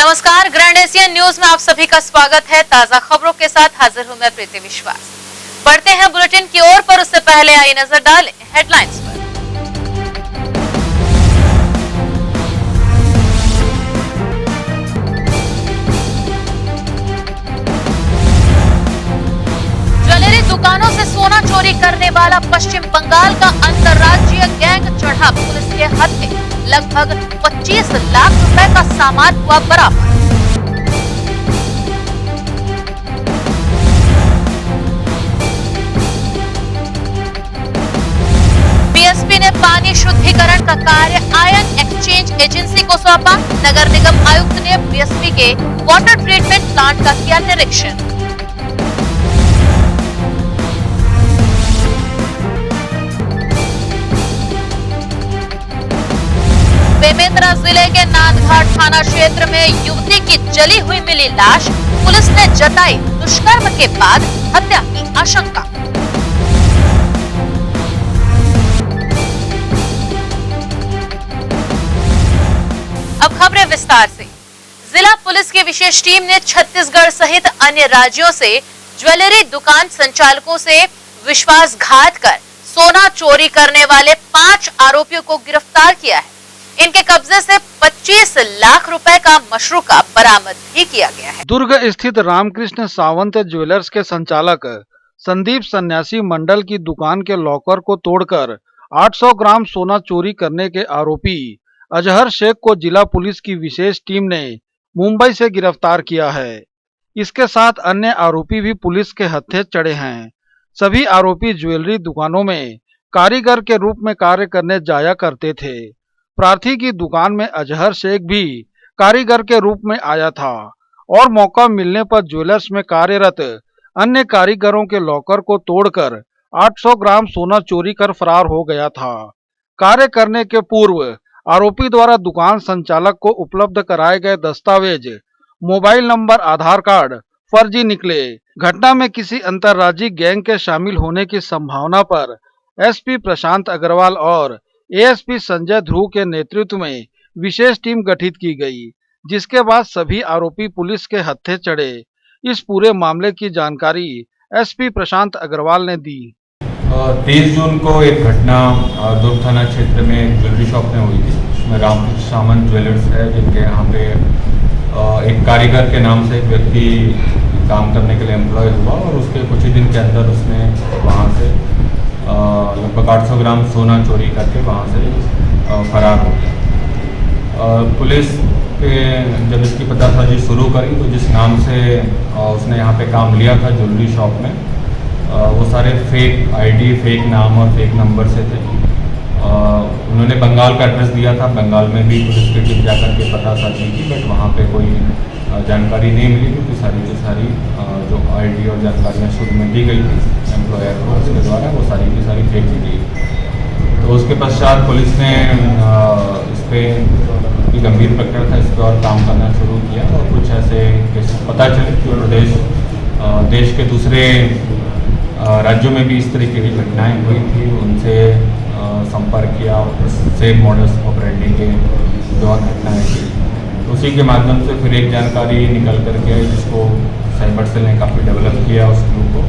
नमस्कार, grand Asian news में आप सभी का स्वागत है। ताजा खबरों के साथ हाजिर हूं मैं प्रीति विश्वास। बढ़ते हैं बुलेटिन की ओर, पर उससे पहले आई नजर डालें हेडलाइंस पर। ज्वेलरी दुकानों से सोना चोरी करने वाला पश्चिम बंगाल का अंतर्राज्यीय गैंग चढ़ा पुलिस के हत्थे। लगभग 25 लाख रुपए का सामान हुआ बरामद। बीएसपी ने पानी शुद्धिकरण का कार्य आयन एक्सचेंज एजेंसी को सौंपा। नगर निगम आयुक्त ने बीएसपी के वाटर ट्रीटमेंट प्लांट का किया निरीक्षण। बेमेतरा जिले के नांदघाट थाना क्षेत्र में युवती की जली हुई मिली लाश। पुलिस ने जताई दुष्कर्म के बाद हत्या की आशंका। अब खबरें विस्तार से। जिला पुलिस की विशेष टीम ने छत्तीसगढ़ सहित अन्य राज्यों से ज्वेलरी दुकान संचालकों से विश्वासघात कर सोना चोरी करने वाले 5 आरोपियों को गिरफ्तार किया है। इनके कब्जे से 25 लाख रुपए का मशरूका बरामद भी किया गया है। दुर्ग स्थित रामकृष्ण सावंत ज्वेलर्स के संचालक संदीप सन्यासी मंडल की दुकान के लॉकर को तोड़कर 800 ग्राम सोना चोरी करने के आरोपी अजहर शेख को जिला पुलिस की विशेष टीम ने मुंबई से गिरफ्तार किया है। इसके साथ अन्य आरोपी भी पुलिस के हत्थे चढ़े हैं। सभी आरोपी ज्वेलरी दुकानों में कारीगर के रूप में कार्य करने जाया करते थे। प्रार्थी की दुकान में अजहर शेख भी कारीगर के रूप में आया था और मौका मिलने पर ज्वेलर्स में कार्यरत अन्य कारीगरों के लॉकर को तोड़कर 800 ग्राम सोना चोरी कर फरार हो गया था। कार्य करने के पूर्व आरोपी द्वारा दुकान संचालक को उपलब्ध कराए गए दस्तावेज, मोबाइल नंबर, आधार कार्ड फर्जी निकले। घटना में किसी अंतर्राज्यीय गैंग के शामिल होने की संभावना पर एसपी प्रशांत अग्रवाल और एएसपी संजय ध्रुव के नेतृत्व में विशेष टीम गठित की गई, जिसके बाद सभी आरोपी पुलिस के हत्थे चढ़े। इस पूरे मामले की जानकारी एसपी प्रशांत अग्रवाल ने दी। 23 जून को एक घटना दुर्ग थाना क्षेत्र में एक ज्वेलरी शॉप में हुई थी। उसमें रामकृष्ण सावंत ज्वेलर्स है, जिनके यहाँ पे एक कारीगर के नाम से एक व्यक्ति काम करने के लिए एम्प्लॉय हुआ और उसके कुछ ही दिन के अंदर उसने वहाँ से लगभग 800 ग्राम सोना चोरी करके वहाँ से फरार हो गया। पुलिस के जब इसकी पतासाजी शुरू करी तो जिस नाम से उसने यहाँ पे काम लिया था ज्वेलरी शॉप में, वो सारे फेक आईडी, फेक नाम और फेक नंबर से थे। उन्होंने बंगाल का एड्रेस दिया था। बंगाल में भी पुलिस की टीम जाकर के पतासाजी की, बट वहाँ पे कोई जानकारी नहीं मिली, क्योंकि सारी की सारी जो आईडी और जानकारियाँ शुरू में दी गई थी एम्प्लॉयर को, उसके द्वारा वो सारी की सारी फेक दी गई। तो उसके पश्चात पुलिस ने इस पर की गंभीर प्रकरण था, इस पर और काम करना शुरू किया और कुछ ऐसे केसेस पता चले कि देश के दूसरे राज्यों में भी इस तरीके की घटनाएं हुई थी। उनसे संपर्क किया, सेम मॉडस ऑपरेंडी के जो घटनाएं थी, उसी के माध्यम से फिर एक जानकारी निकल कर के आई, जिसको साइबर सेल ने काफ़ी डेवलप किया उस ग्रुप को,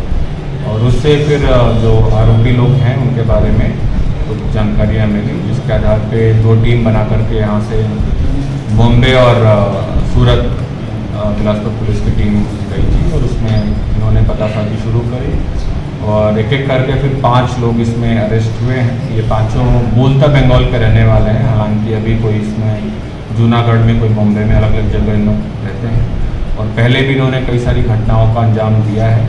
और उससे फिर जो आरोपी लोग हैं उनके बारे में कुछ जानकारियाँ मिली, जिसके आधार पे 2 टीम बना करके यहाँ से बॉम्बे और सूरत बिलासपुर पुलिस की टीम गई थी और उसमें इन्होंने पतासाजी शुरू करी और एक एक करके फिर 5 लोग इसमें अरेस्ट हुए हैं। ये पांचों मूलतः बंगाल के रहने वाले हैं। हालांकि अभी कोई इसमें जूनागढ़ में, कोई बॉम्बे में, अलग अलग जगह इन लोग रहते हैं और पहले भी इन्होंने कई सारी घटनाओं का अंजाम दिया है।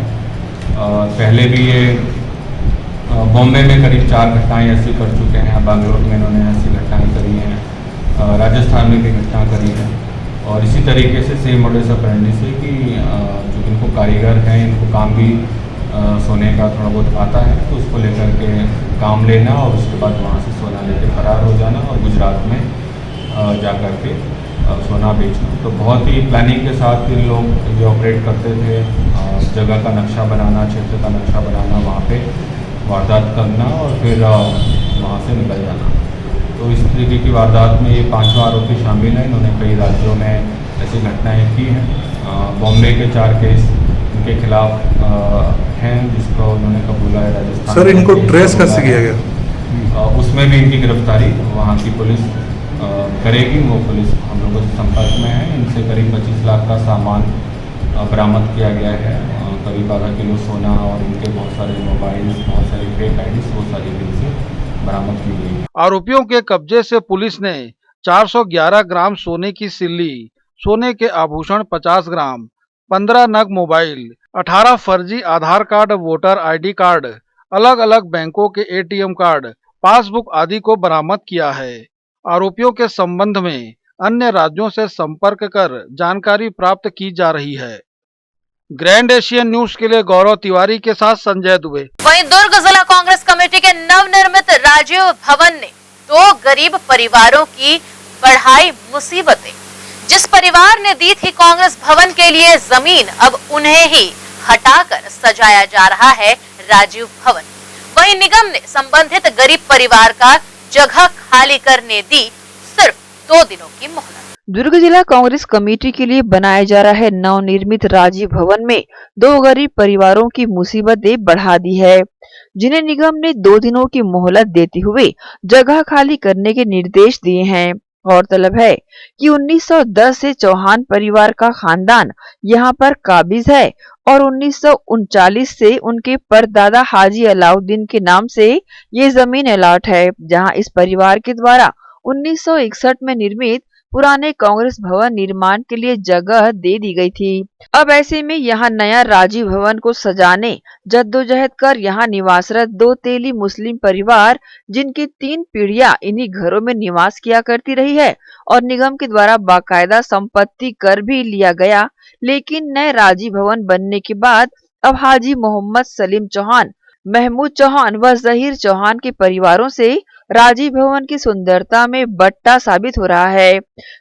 पहले भी ये बॉम्बे में करीब 4 घटनाएं ऐसी कर चुके हैं। बैंगलोर में इन्होंने ऐसी घटनाएं करी हैं, राजस्थान में भी घटना करी है और इसी तरीके से सेम मॉडस ऑपरेंडी से कि जो इनको कारीगर हैं, इनको काम भी सोने का थोड़ा बहुत आता है, तो उसको लेकर के काम लेना और उसके बाद वहाँ से सोना लेकर फरार हो जाना और गुजरात में जा कर के सोना बेचना। तो बहुत ही प्लानिंग के साथ इन लोग जो ऑपरेट करते थे, जगह का नक्शा बनाना, क्षेत्र का नक्शा बनाना, वहाँ पे वारदात करना और फिर वहाँ से निकल जाना। तो इस तरीके की वारदात में ये 5वां आरोपी शामिल है। इन्होंने कई राज्यों में ऐसी घटनाएं की हैं। बॉम्बे के 4 केस उनके खिलाफ हैं, जिसको उन्होंने कबूला है। राजस्थान सर, इनको ट्रेस कैसे किया गया? उसमें भी इनकी गिरफ्तारी वहाँ की पुलिस करेगी। वो पुलिस हम लोगों से संपर्क में है। इनसे करीब 25 लाख का सामान बरामद किया गया है। करीब आधा किलो सोना और इनके बहुत सारे मोबाइल, बहुत सारी फेक आईडीज, वो सारी इनसे बरामद की गई है। आरोपियों के कब्जे से पुलिस ने 411 ग्राम सोने की सिल्ली, सोने के आभूषण 50 ग्राम, 15 नग मोबाइल, 18 फर्जी आधार कार्ड, वोटर आईडी कार्ड, अलग अलग बैंकों के एटीएम कार्ड, पासबुक आदि को बरामद किया है। आरोपियों के संबंध में अन्य राज्यों से संपर्क कर जानकारी प्राप्त की जा रही है। ग्रैंड एशियन न्यूज के लिए गौरव तिवारी के साथ संजय दुबे। वहीं दुर्ग जिला कांग्रेस कमेटी के नवनिर्मित राजीव भवन ने 2 गरीब परिवारों की बढ़ाई मुसीबतें। जिस परिवार ने दी थी कांग्रेस भवन के लिए जमीन, अब उन्हें ही हटाकर सजाया जा रहा है राजीव भवन। वहीं निगम ने संबंधित गरीब परिवार का जगह खाली करने दी सिर्फ 2 दिनों की मोहलत। दुर्ग जिला कांग्रेस कमेटी के लिए बनाया जा रहा है नवनिर्मित राजीव भवन में 2 गरीब परिवारों की मुसीबतें बढ़ा दी है, जिन्हें निगम ने 2 दिनों की मोहलत देते हुए जगह खाली करने के निर्देश दिए हैं। गौरतलब है कि 1910 से चौहान परिवार का खानदान यहाँ पर काबिज है और 1939 से उनके परदादा हाजी अलाउद्दीन के नाम से ये जमीन अलॉट है, जहाँ इस परिवार के द्वारा 1961 में निर्मित पुराने कांग्रेस भवन निर्माण के लिए जगह दे दी गई थी। अब ऐसे में यहाँ नया राजीव भवन को सजाने जद्दोजहद कर यहाँ निवासरत 2 तेली मुस्लिम परिवार, जिनकी 3 पीढ़ियां इन्हीं घरों में निवास किया करती रही है और निगम के द्वारा बाकायदा संपत्ति कर भी लिया गया, लेकिन नए राजीव भवन बनने के बाद अब हाजी मोहम्मद सलीम चौहान, महमूद चौहान व जहीर चौहान के परिवारों से राजीव भवन की सुंदरता में बट्टा साबित हो रहा है,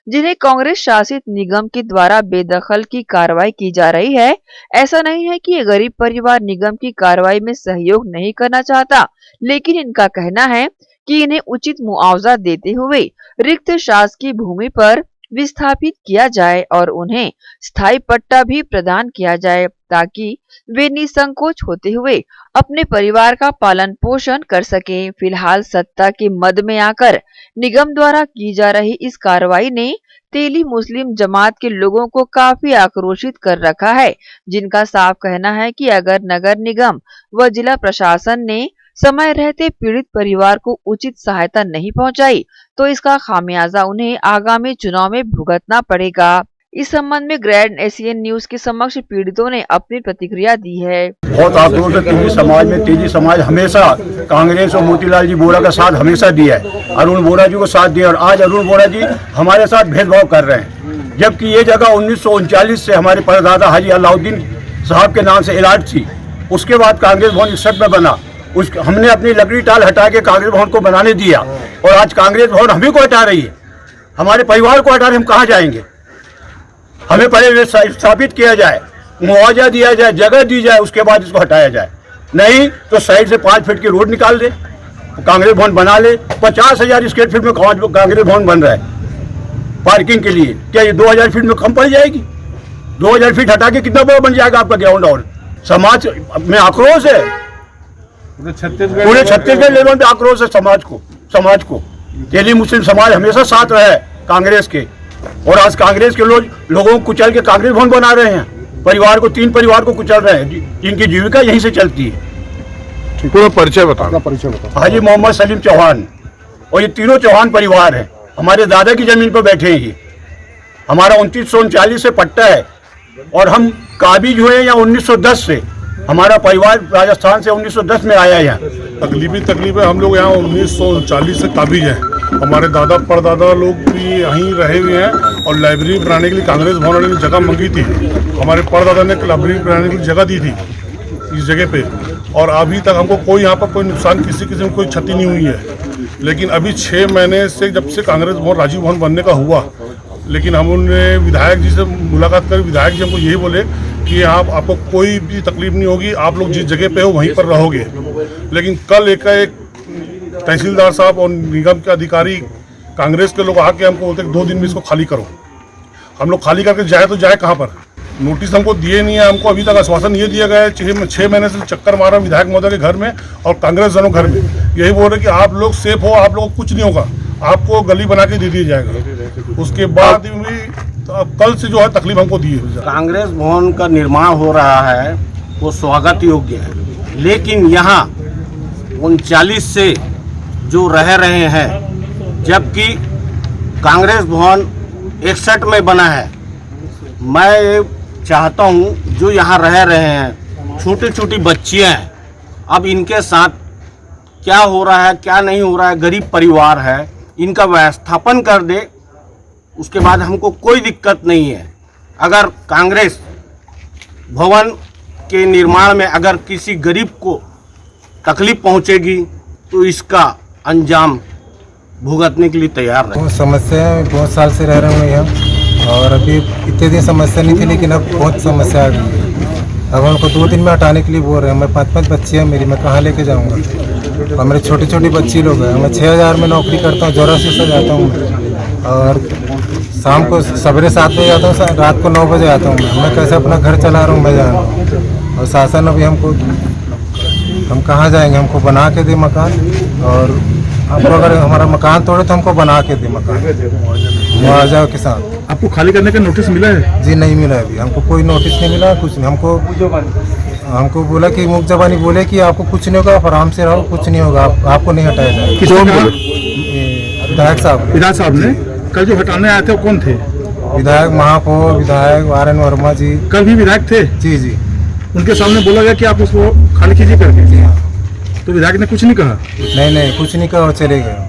जिन्हें कांग्रेस शासित निगम के द्वारा बेदखल की कार्रवाई की जा रही है। ऐसा नहीं है कि ये गरीब परिवार निगम की कार्रवाई में सहयोग नहीं करना चाहता, लेकिन इनका कहना है कि इन्हें उचित मुआवजा देते हुए रिक्त शासकीय भूमि पर विस्थापित किया जाए और उन्हें स्थायी पट्टा भी प्रदान किया जाए, ताकि वे निसंकोच होते हुए अपने परिवार का पालन पोषण कर सकें। फिलहाल सत्ता के मद में आकर निगम द्वारा की जा रही इस कार्रवाई ने तेली मुस्लिम जमात के लोगों को काफी आक्रोशित कर रखा है, जिनका साफ कहना है कि अगर नगर निगम व जिला प्रशासन ने समय रहते पीड़ित परिवार को उचित सहायता नहीं पहुंचाई, तो इसका खामियाजा उन्हें आगामी चुनाव में भुगतना पड़ेगा। इस संबंध में ग्रैंड एशियन न्यूज के समक्ष पीड़ितों ने अपनी प्रतिक्रिया दी है। बहुत आक्रोश है। तेली समाज हमेशा कांग्रेस और मोतीलाल जी वोरा का साथ हमेशा दिया है, अरुण वोरा जी को साथ दिया, और आज अरुण वोरा जी हमारे साथ भेदभाव कर रहे हैं, जबकि ये जगह 1939 से हमारे परदादा हाजी अलाउद्दीन साहब के नाम से अलॉट थी। उसके बाद कांग्रेस भवन 61 में बना, हमने अपनी लकड़ी टाल हटा के कांग्रेस भवन को बनाने दिया, और आज कांग्रेस भवन हमें को हटा रही है, हमारे परिवार को हटा रहे। हम कहाँ जाएंगे? हमें पहले स्थापित किया जाए, मुआवजा दिया जाए, जगह दी जाए, उसके बाद इसको हटाया जाए। नहीं तो साइड से 5 फीट की रोड निकाल दे, कांग्रेस भवन बना ले। 50,000 स्क्वायर फीट में कांग्रेस भवन बन रहा है पार्किंग के लिए। क्या ये 2,000 फीट में कम पड़ जाएगी? 2,000 फीट हटा के कितना बड़ा बन जाएगा आपका ग्राउंड? और समाज में आक्रोश है, पूरे छत्तीसगढ़ लेवल पे आक्रोश है समाज को। तेली मुस्लिम समाज हमेशा साथ रहा है कांग्रेस के, और आज कांग्रेस के लोगों को कुचल के कांग्रेस भवन बना रहे हैं। परिवार को 3 परिवार को कुचल रहे हैं, जिनकी जीविका यहीं से चलती है। पूरा परिचय बता। हाजी मोहम्मद सलीम चौहान, और ये तीनों चौहान परिवार है, हमारे दादा की जमीन पर बैठे हैं। ये हमारा 1939 से पट्टा है, और हम काबिज हुए या 1910 से। हमारा परिवार राजस्थान से 1910 में आया है। यहाँ तकलीफ है, हम लोग यहाँ 1939 से काबिज हैं। हमारे दादा परदादा लोग भी यहीं रहे हुए हैं, और लाइब्रेरी बनाने के लिए कांग्रेस भवन वाले ने जगह मांगी थी। हमारे परदादा ने लाइब्रेरी बनाने के लिए जगह दी थी इस जगह पे, और अभी तक हमको कोई यहाँ पर कोई नुकसान, किसी किस्म की कोई क्षति नहीं हुई है। लेकिन अभी 6 महीने से जब से कांग्रेस भवन राजीव भवन बनने का हुआ, लेकिन हमने विधायक जी से मुलाकात कर, विधायक जी हमको यही बोले कि यहाँ आपको कोई भी तकलीफ नहीं होगी, आप लोग जिस जगह पे हो वहीं पर रहोगे। लेकिन कल एक तहसीलदार साहब और निगम के अधिकारी, कांग्रेस के लोग आके हमको बोलते 2 दिन में इसको खाली करो। हम लोग खाली करके जाए तो जाए कहाँ पर? नोटिस हमको दिए नहीं है, हमको अभी तक आश्वासन ये दिया गया है। 6 महीने से चक्कर मारा विधायक महोदय के घर में और कांग्रेस जनों घर में, यही बोल रहे कि आप लोग सेफ हो, आप लोगों को कुछ नहीं होगा, आपको गली बना के दे दिया जाएगा। उसके बाद भी कल से जो है तकलीफ हमको दी है। कांग्रेस भवन का निर्माण हो रहा है वो स्वागत योग्य है, लेकिन यहाँ 39 से जो रह रहे हैं, जबकि कांग्रेस भवन 61 में बना है। मैं चाहता हूँ जो यहाँ रह रहे हैं छोटी छोटी बच्चियाँ हैं, अब इनके साथ क्या हो रहा है क्या नहीं हो रहा है, गरीब परिवार है, इनका व्यवस्थापन कर दे, उसके बाद हमको कोई दिक्कत नहीं है। अगर कांग्रेस भवन के निर्माण में अगर किसी गरीब को तकलीफ पहुंचेगी तो इसका अंजाम भुगतने के लिए तैयार रहे। बहुत समस्या है, बहुत साल से रह रहे हैं यहाँ, और अभी इतने दिन समस्या नहीं थी, लेकिन अब बहुत समस्या आ गई है। अब हमको 2 दिन में हटाने के लिए बोल रहे हैं। मैं 5 बच्ची हैं मेरी, मैं कहाँ लेके जाऊँगा? और मेरे छोटी छोटी बच्ची लोग हैं। मैं 6000 में नौकरी करता हूँ, जोरासी से जाता हूँ, और शाम को सवेरे 7 बजे आता हूँ, रात को 9 बजे आता हूँ। मैं कैसे अपना घर चला रहा हूँ मैं जान रहा हूँ। और शासन अभी हम कहाँ जाएंगे? हमको बना के दे मकान, और हमको अगर हमारा मकान तोड़े तो हमको बना के दे मकान, मुआवजा के साथ। आपको खाली करने का नोटिस मिला है? जी नहीं मिला अभी, हमको कोई नोटिस नहीं मिला, कुछ नहीं। हमको बोला कि मुख जबानी बोले कि आपको कुछ नहीं होगा, आप आराम से रहो, कुछ नहीं होगा, आपको नहीं हटाया जाएगा। विधायक साहब ने कल जो हटाने आए थे वो कौन थे? विधायक महापौर, विधायक आर.एन. वर्मा जी। कल भी विधायक थे? जी। उनके सामने बोला गया कि आप उसको खाली कीजिए करके। जी हाँ। तो विधायक ने कुछ नहीं कहा? नहीं कुछ नहीं कहा, चले गए।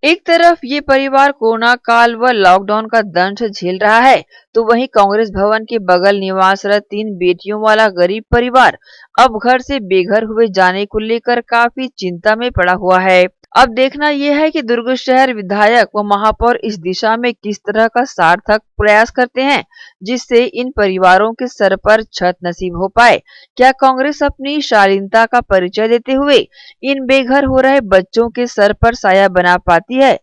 एक तरफ ये परिवार कोरोना काल व लॉकडाउन का दंश झेल रहा है, तो वहीं कांग्रेस भवन के बगल निवासरत 3 बेटियों वाला गरीब परिवार अब घर से बेघर हुए जाने को लेकर काफी चिंता में पड़ा हुआ है। अब देखना यह है कि दुर्ग शहर विधायक व महापौर इस दिशा में किस तरह का सार्थक प्रयास करते हैं, जिससे इन परिवारों के सर पर छत नसीब हो पाए। क्या कांग्रेस अपनी शालीनता का परिचय देते हुए इन बेघर हो रहे बच्चों के सर पर साया बना पाती है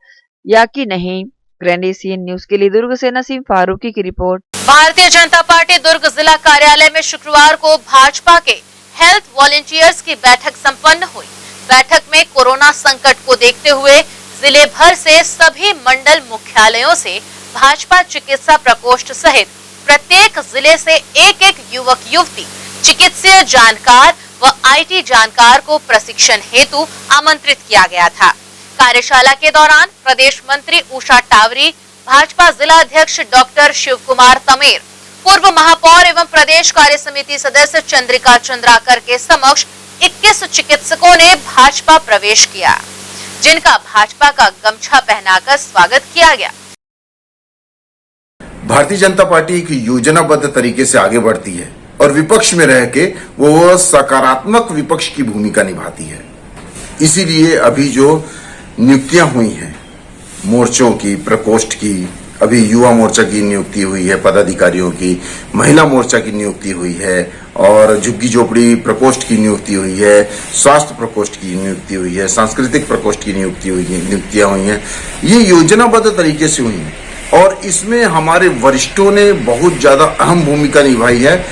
या कि नहीं? ग्रैंड एशियन न्यूज के लिए दुर्ग से नसीम फारूकी की रिपोर्ट। भारतीय जनता पार्टी दुर्ग जिला कार्यालय में शुक्रवार को भाजपा के हेल्थ वॉलंटियर्स की बैठक संपन्न हुई। बैठक में कोरोना संकट को देखते हुए जिले भर से सभी मंडल मुख्यालयों से भाजपा चिकित्सा प्रकोष्ठ सहित प्रत्येक जिले से एक युवक युवती, चिकित्सीय जानकार व IT जानकार को प्रशिक्षण हेतु आमंत्रित किया गया था। कार्यशाला के दौरान प्रदेश मंत्री उषा टावरी, भाजपा जिला अध्यक्ष डॉक्टर शिव कुमार तमेर, पूर्व महापौर एवं प्रदेश कार्य समिति सदस्य चंद्रिका चंद्राकर के समक्ष 21 चिकित्सकों ने भाजपा प्रवेश किया, जिनका भाजपा का गमछा पहनाकर स्वागत किया गया। भारतीय जनता पार्टी एक योजनाबद्ध तरीके से आगे बढ़ती है और विपक्ष में रह के वो सकारात्मक विपक्ष की भूमिका निभाती है। इसीलिए अभी जो नियुक्तियां हुई हैं मोर्चों की, प्रकोष्ठ की, अभी युवा मोर्चा की नियुक्ति हुई है, पदाधिकारियों की, महिला मोर्चा की नियुक्ति हुई है, और झुग्गी झोपड़ी प्रकोष्ठ की नियुक्ति हुई है, स्वास्थ्य प्रकोष्ठ की नियुक्ति हुई है, सांस्कृतिक प्रकोष्ठ की नियुक्तियां हुई हैं। ये योजनाबद्ध तरीके से हुई हैं और इसमें हमारे वरिष्ठों ने बहुत ज्यादा अहम भूमिका निभाई है।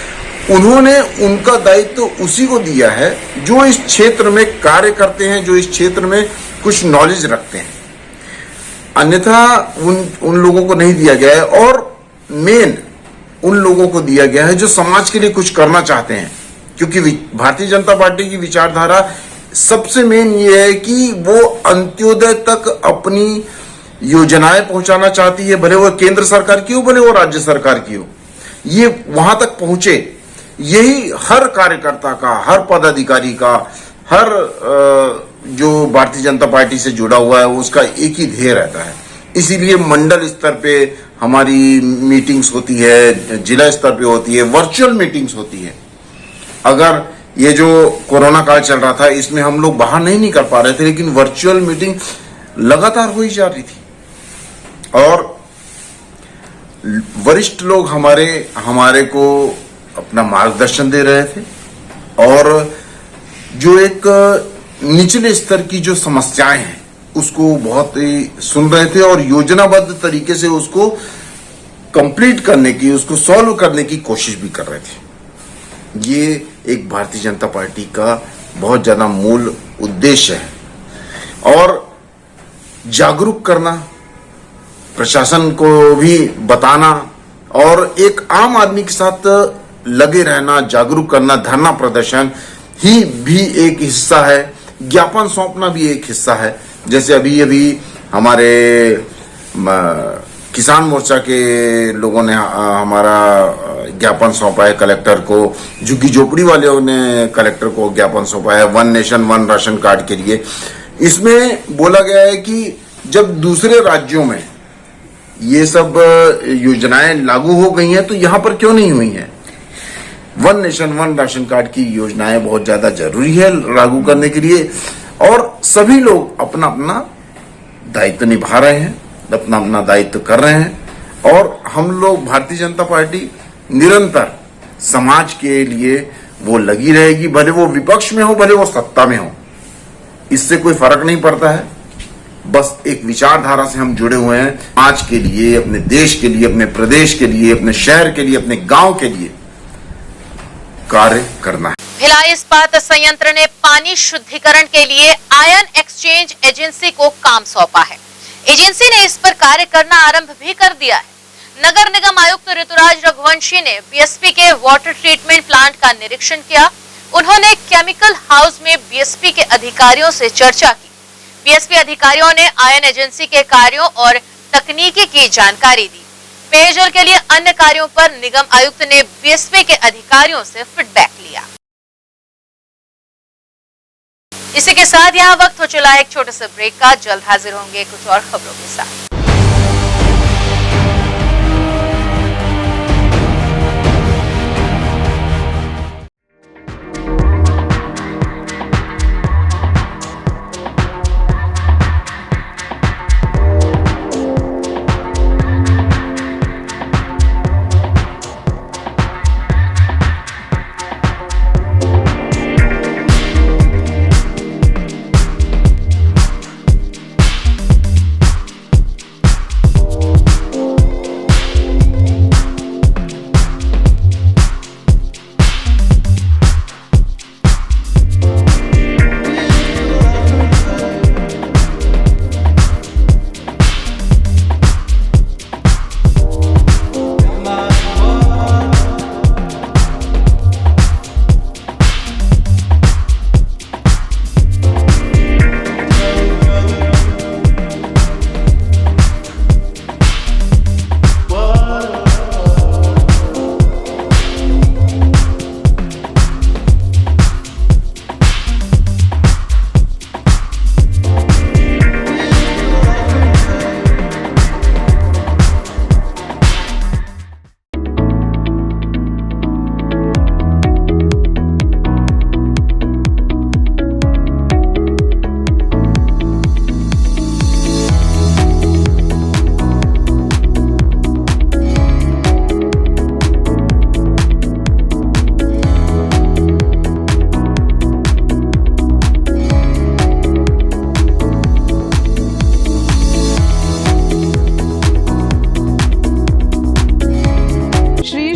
उन्होंने उनका दायित्व उसी को दिया है जो इस क्षेत्र में कार्य करते हैं, जो इस क्षेत्र में कुछ नॉलेज रखते हैं, अन्यथा उन लोगों को नहीं दिया गया है। और मेन उन लोगों को दिया गया है जो समाज के लिए कुछ करना चाहते हैं, क्योंकि भारतीय जनता पार्टी की विचारधारा सबसे मेन ये है कि वो अंत्योदय तक अपनी योजनाएं पहुंचाना चाहती है, भले वो केंद्र सरकार की हो, भले वो राज्य सरकार की हो, ये वहां तक पहुंचे। यही हर कार्यकर्ता का, हर पदाधिकारी का, हर जो भारतीय जनता पार्टी से जुड़ा हुआ है उसका एक ही ध्येय रहता है। इसीलिए मंडल स्तर पे हमारी मीटिंग्स होती है, जिला स्तर पे होती है, वर्चुअल मीटिंग्स होती है। अगर ये जो कोरोना काल चल रहा था इसमें हम लोग बाहर नहीं कर पा रहे थे, लेकिन वर्चुअल मीटिंग लगातार हो ही जा रही थी और वरिष्ठ लोग हमारे को अपना मार्गदर्शन दे रहे थे और जो एक निचले स्तर की जो समस्याएं हैं उसको बहुत ही सुन रहे थे और योजनाबद्ध तरीके से उसको कंप्लीट करने की, उसको सॉल्व करने की कोशिश भी कर रहे थे। ये एक भारतीय जनता पार्टी का बहुत ज्यादा मूल उद्देश्य है और जागरूक करना, प्रशासन को भी बताना और एक आम आदमी के साथ लगे रहना, जागरूक करना। धरना प्रदर्शन ही भी एक हिस्सा है, ज्ञापन सौंपना भी एक हिस्सा है। जैसे अभी हमारे किसान मोर्चा के लोगों ने हमारा ज्ञापन सौंपा है कलेक्टर को, झुग्गी झोपड़ी वालों ने कलेक्टर को ज्ञापन सौंपा है 1 नेशन 1 राशन कार्ड के लिए। इसमें बोला गया है कि जब दूसरे राज्यों में ये सब योजनाएं लागू हो गई हैं तो यहां पर क्यों नहीं हुई हैं। 1 नेशन 1 राशन कार्ड की योजनाएं बहुत ज्यादा जरूरी है लागू करने के लिए और सभी लोग अपना अपना दायित्व निभा रहे हैं, अपना अपना दायित्व कर रहे हैं और हम लोग भारतीय जनता पार्टी निरंतर समाज के लिए वो लगी रहेगी, भले वो विपक्ष में हो भले वो सत्ता में हो, इससे कोई फर्क नहीं पड़ता है। बस एक विचारधारा से हम जुड़े हुए हैं, समाज के लिए, अपने देश के लिए, अपने प्रदेश के लिए, अपने शहर के लिए, अपने गांव के लिए कार्य करना है। भिलाई इस्पात संयंत्र ने पानी शुद्धिकरण के लिए आयन एक्सचेंज एजेंसी को काम सौंपा है। एजेंसी ने इस पर कार्य करना आरंभ भी कर दिया है। नगर निगम आयुक्त ऋतुराज रघुवंशी ने बीएसपी के वाटर ट्रीटमेंट प्लांट का निरीक्षण किया। उन्होंने केमिकल हाउस में बीएसपी के अधिकारियों से चर्चा की। बीएसपी अधिकारियों ने आयन एजेंसी के कार्यों और तकनीकी की जानकारी दी। पेयजल के लिए अन्य कार्यों पर निगम आयुक्त ने बीएसपी के अधिकारियों से फीडबैक लिया। इसी के साथ यहाँ वक्त हो चला एक छोटे से ब्रेक का। जल्द हाजिर होंगे कुछ और खबरों के साथ।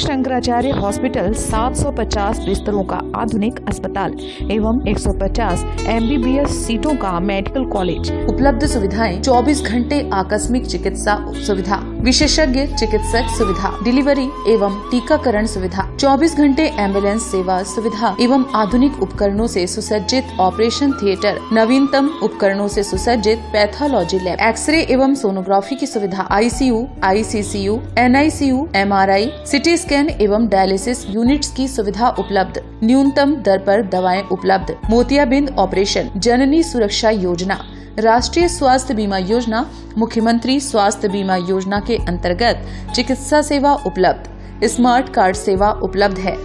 शंकराचार्य हॉस्पिटल 750 बिस्तरों का आधुनिक अस्पताल एवं 150 MBBS सीटों का मेडिकल कॉलेज। उपलब्ध सुविधाएं 24 घंटे आकस्मिक चिकित्सा सुविधा, विशेषज्ञ चिकित्सक सुविधा, डिलीवरी एवं टीकाकरण सुविधा, 24 घंटे एम्बुलेंस सेवा सुविधा एवं आधुनिक उपकरणों से सुसज्जित ऑपरेशन थिएटर, नवीनतम उपकरणों से सुसज्जित पैथोलॉजी लैब, एक्सरे एवं सोनोग्राफी की सुविधा, ICU, ICCU, NICU, MRI, CT scan एवं डायलिसिस यूनिट्स की सुविधा उपलब्ध। न्यूनतम दर पर दवाएं उपलब्ध। मोतियाबिंद ऑपरेशन, जननी सुरक्षा योजना, राष्ट्रीय स्वास्थ्य बीमा योजना, मुख्यमंत्री स्वास्थ्य बीमा योजना के अंतर्गत चिकित्सा सेवा उपलब्ध। स्मार्ट कार्ड सेवा उपलब्ध है।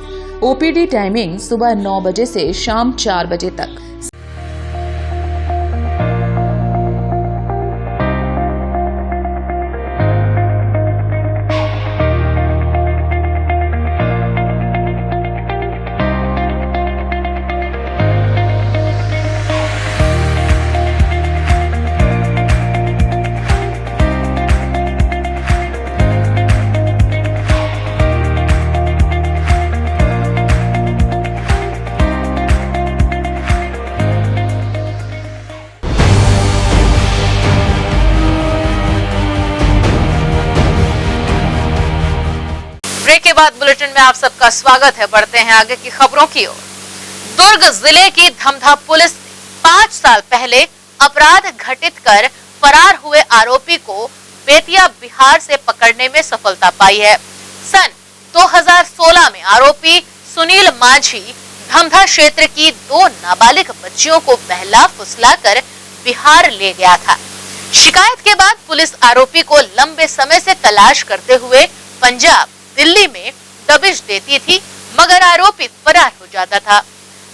OPD टाइमिंग सुबह 9 बजे से शाम 4 बजे तक। बाद बुलेटिन में आप सबका स्वागत है। बढ़ते हैं आगे की खबरों की ओर। दुर्ग जिले की धमधा पुलिस ने 5 साल पहले अपराध घटित कर फरार हुए आरोपी को बेतिया बिहार से पकड़ने में सफलता पाई है। सन 2016 में आरोपी सुनील माझी धमधा क्षेत्र की 2 नाबालिग बच्चियों को बहला फुसला कर बिहार ले गया था। शिकायत के बाद पुलिस आरोपी को लंबे समय से तलाश करते हुए पंजाब, दिल्ली में दबिश देती थी, मगर आरोपी फरार हो जाता था।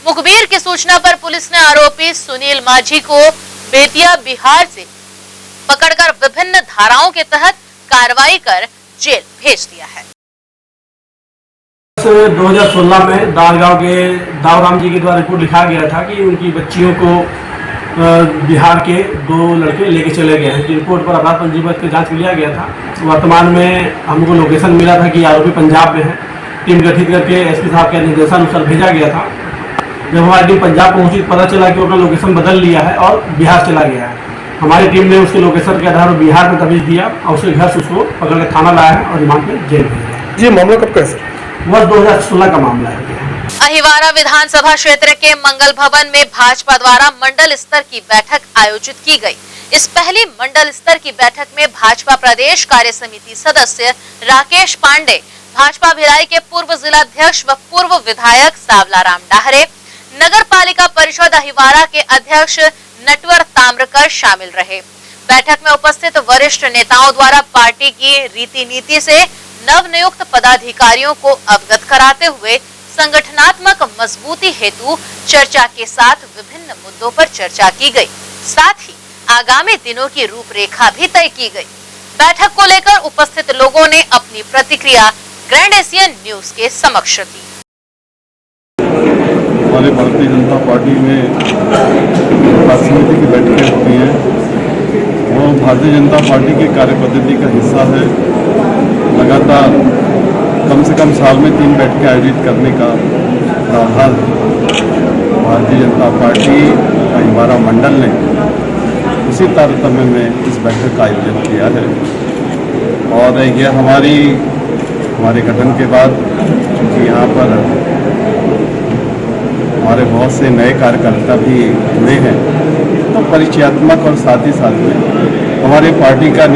मुखबिर की सूचना पर पुलिस ने आरोपी सुनील माझी को बेतिया बिहार से पकड़कर विभिन्न धाराओं के तहत कार्रवाई कर जेल भेज दिया है। 2016 में दारगांव के दावराम जी के द्वारा रिपोर्ट लिखा गया था कि उनकी बच्चियों को बिहार के 2 लड़के लेके चले गए हैं। रिपोर्ट पर अपराध पंजीबद्ध के जांच लिया गया था। वर्तमान में हमको लोकेशन मिला था कि आरोपी पंजाब में है। टीम गठित करके एसपी साहब के निर्देशानुसार भेजा गया था। जब हमारी टीम पंजाब पहुंची पता चला कि अपना लोकेशन बदल लिया है और बिहार चला गया है। हमारी टीम ने उसके लोकेशन के आधार पर बिहार में दबिश दिया और उसके घर से उसको पकड़ के थाना लाया है और रिमांड में जेल भेजा। ये मामला कब का है? वर्ष 2016 का मामला है। अहिवारा विधानसभा क्षेत्र के मंगल भवन में भाजपा द्वारा मंडल स्तर की बैठक आयोजित की गई। इस पहली मंडल स्तर की बैठक में भाजपा प्रदेश कार्य समिति सदस्य राकेश पांडे, भाजपा भिलाई के पूर्व जिलाध्यक्ष व पूर्व विधायक सावलाराम डाहरे, नगर पालिका परिषद अहिवारा के अध्यक्ष नटवर ताम्रकर शामिल रहे। बैठक में उपस्थित वरिष्ठ नेताओं द्वारा पार्टी की रीति नीति से नवनियुक्त पदाधिकारियों को अवगत कराते हुए संगठनात्मक मजबूती हेतु चर्चा के साथ विभिन्न मुद्दों पर चर्चा की गई। साथ ही आगामी दिनों की रूपरेखा भी तय की गई। बैठक को लेकर उपस्थित लोगों ने अपनी प्रतिक्रिया ग्रैंड एशियन न्यूज के समक्ष दी। हमारे भारतीय जनता पार्टी में कार्य समिति की बैठकें होती हैं। वो भारतीय जनता पार्टी की कार्य पद्धति का हिस्सा है। लगातार कम से कम साल में 3 बैठकें आयोजित करने का प्रावधान भारतीय जनता पार्टी अहिवारा मंडल ने उसी तारतम्य में इस बैठक का आयोजन किया है। और यह हमारे गठन के बाद क्योंकि यहाँ पर हमारे बहुत से नए कार्यकर्ता भी जुड़े हैं, तो परिचयात्मक और साथ ही साथ में हमारे पार्टी का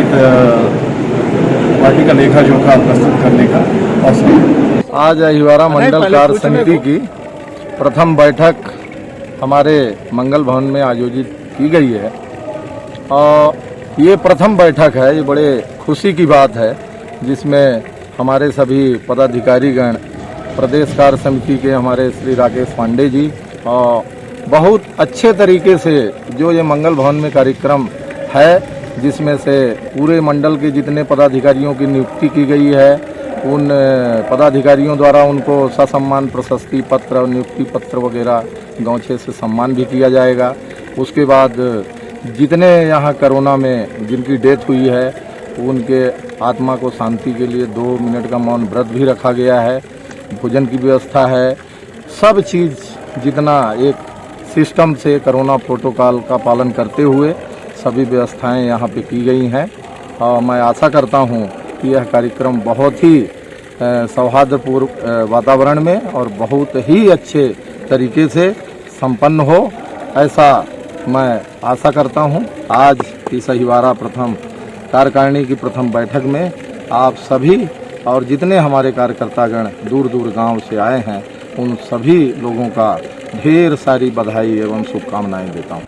लेखा जोखा प्रस्तुत करने का अवसर। आज अहिवारा मंडल कार्य समिति की प्रथम बैठक हमारे मंगल भवन में आयोजित की गई है और ये प्रथम बैठक है। ये बड़े खुशी की बात है जिसमें हमारे सभी पदाधिकारीगण, प्रदेश कार्य समिति के हमारे श्री राकेश पांडे जी और बहुत अच्छे तरीके से जो ये मंगल भवन में कार्यक्रम है, जिसमें से पूरे मंडल के जितने पदाधिकारियों की नियुक्ति की गई है, उन पदाधिकारियों द्वारा उनको ससम्मान प्रशस्ति पत्र और नियुक्ति पत्र वगैरह गौछे से सम्मान भी किया जाएगा। उसके बाद जितने यहाँ कोरोना में जिनकी डेथ हुई है, उनके आत्मा को शांति के लिए 2 मिनट का मौन व्रत भी रखा गया है। भोजन की व्यवस्था है। सब चीज़ जितना एक सिस्टम से कोरोना प्रोटोकॉल का पालन करते हुए सभी व्यवस्थाएं यहाँ पे की गई हैं और मैं आशा करता हूँ कि यह कार्यक्रम बहुत ही सौहार्दपूर्ण वातावरण में और बहुत ही अच्छे तरीके से संपन्न हो, ऐसा मैं आशा करता हूँ। आज इस अहिवारा प्रथम कार्यकारिणी की प्रथम बैठक में आप सभी और जितने हमारे कार्यकर्तागण दूर दूर गांव से आए हैं, उन सभी लोगों का ढेर सारी बधाई एवं शुभकामनाएं देता हूं।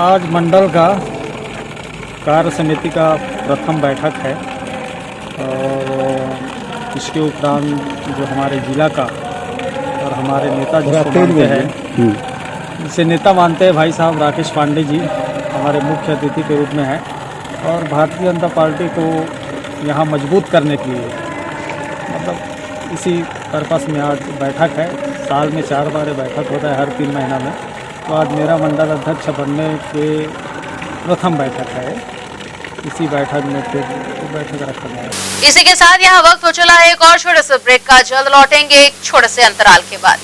आज मंडल का कार्य समिति का प्रथम बैठक है और इसके उपरांत जो हमारे जिला का और हमारे नेता जिसको मानते हैं, इसे नेता मानते हैं भाई साहब राकेश पांडे जी हमारे मुख्य अतिथि के रूप में है और भारतीय जनता पार्टी को यहाँ मजबूत करने के लिए मतलब इसी पर्पस में आज बैठक है। साल में 4 बार बैठक होता है, हर 3 महीना में। तो आज मेरा मंडल अध्यक्ष बनने के प्रथम बैठक है। इसी बैठक में फिर बैठक रखा गया है। इसी के साथ यहाँ वक्त हो चला है एक और छोटे से ब्रेक का। जल्द लौटेंगे एक छोटे से अंतराल के बाद।